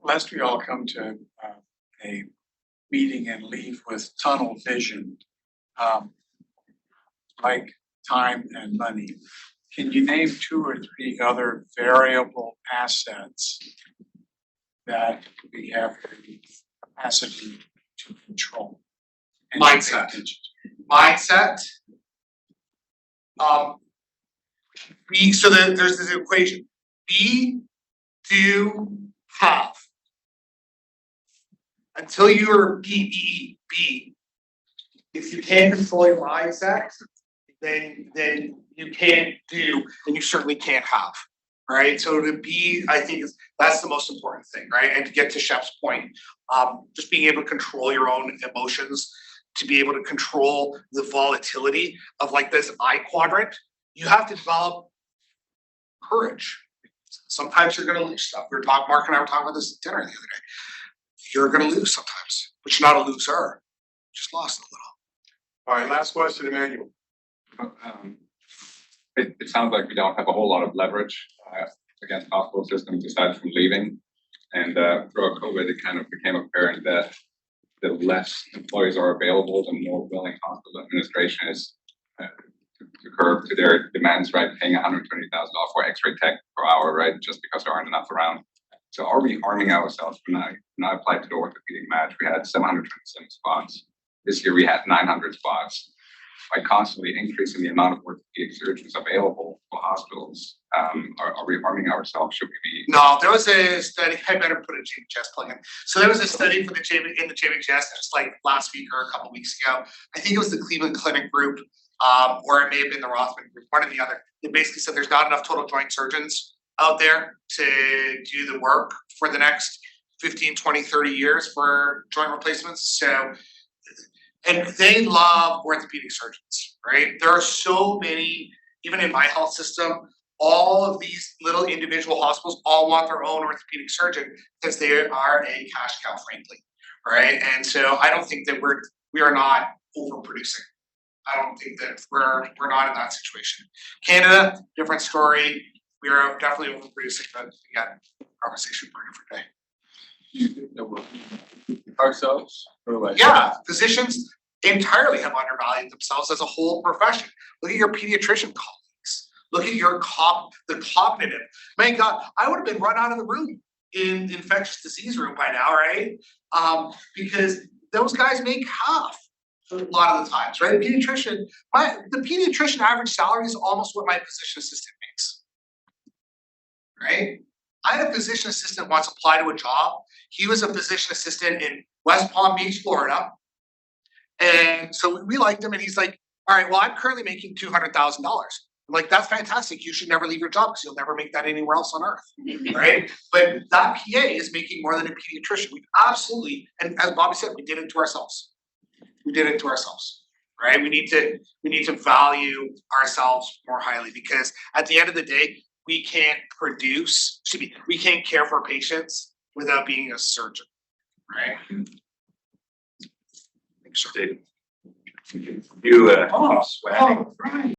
Lest we all come to a meeting and leave with tunnel vision, like time and money, can you name 2 or 3 other variable assets that we have the capacity to control? Mindset. There's this equation. Be, do, have. Until you're B. If you can't control your mindset, then you can't do, and you certainly can't have. Right, so to be, I think that's the most important thing, right? And to get to Shep's point, just being able to control your own emotions, to be able to control the volatility of like this I quadrant, you have to develop courage. Sometimes you're going to lose stuff. Mark and I were talking about this at dinner the other day. You're going to lose sometimes, but you're not a loser. Just lost a little. All right, last question, Emmanuel. It sounds like we don't have a whole lot of leverage against hospital systems aside from leaving. And throughout COVID, it kind of became apparent that the less employees are available, the more willing hospital administration is to curb to their demands, right? Paying $120,000 for X-ray tech per hour, right? Just because there aren't enough around. So are we harming ourselves? When I applied to the orthopedic match, we had 727 spots. This year we had 900 spots. By constantly increasing the amount of orthopedic surgeons available for hospitals, are we harming ourselves? Should we be? No, there was a study. I better put a JBJS plug in. So there was a study for the JBJS just like last week or a couple weeks ago. I think it was the Cleveland Clinic group, or it may have been the Rothman group, one or the other. They basically said there's not enough total joint surgeons out there to do the work for the next 15, 20, 30 years for joint replacements. So, and they love orthopedic surgeons, right? There are so many, even in my health system, all of these little individual hospitals all want their own orthopedic surgeon because they are a cash cow, frankly, right? And so I don't think that we are not overproducing. I don't think that we're not in that situation. Canada, different story. We are definitely overproducing, but again, conversation for a different day. Ourselves? Yeah, physicians entirely have undervalued themselves as a whole profession. Look at your pediatrician colleagues. Look at the cognitive. My God, I would have been run out of the room in the infectious disease room by now, right? Because those guys make half a lot of the times, right? The pediatrician average salary is almost what my physician assistant makes, right? I had a physician assistant once apply to a job. he was a physician assistant in West Palm Beach, Florida. And so we liked him, and he's like, all right, well, I'm currently making $200,000. I'm like, that's fantastic. You should never leave your job because you'll never make that anywhere else on earth, right? But that PA is making more than a pediatrician. We absolutely, and as Bobby said, we did it to ourselves. We did it to ourselves, right? We need to value ourselves more highly, because at the end of the day, we can't we can't care for patients without being a surgeon, right? You, Oh, sweating. right.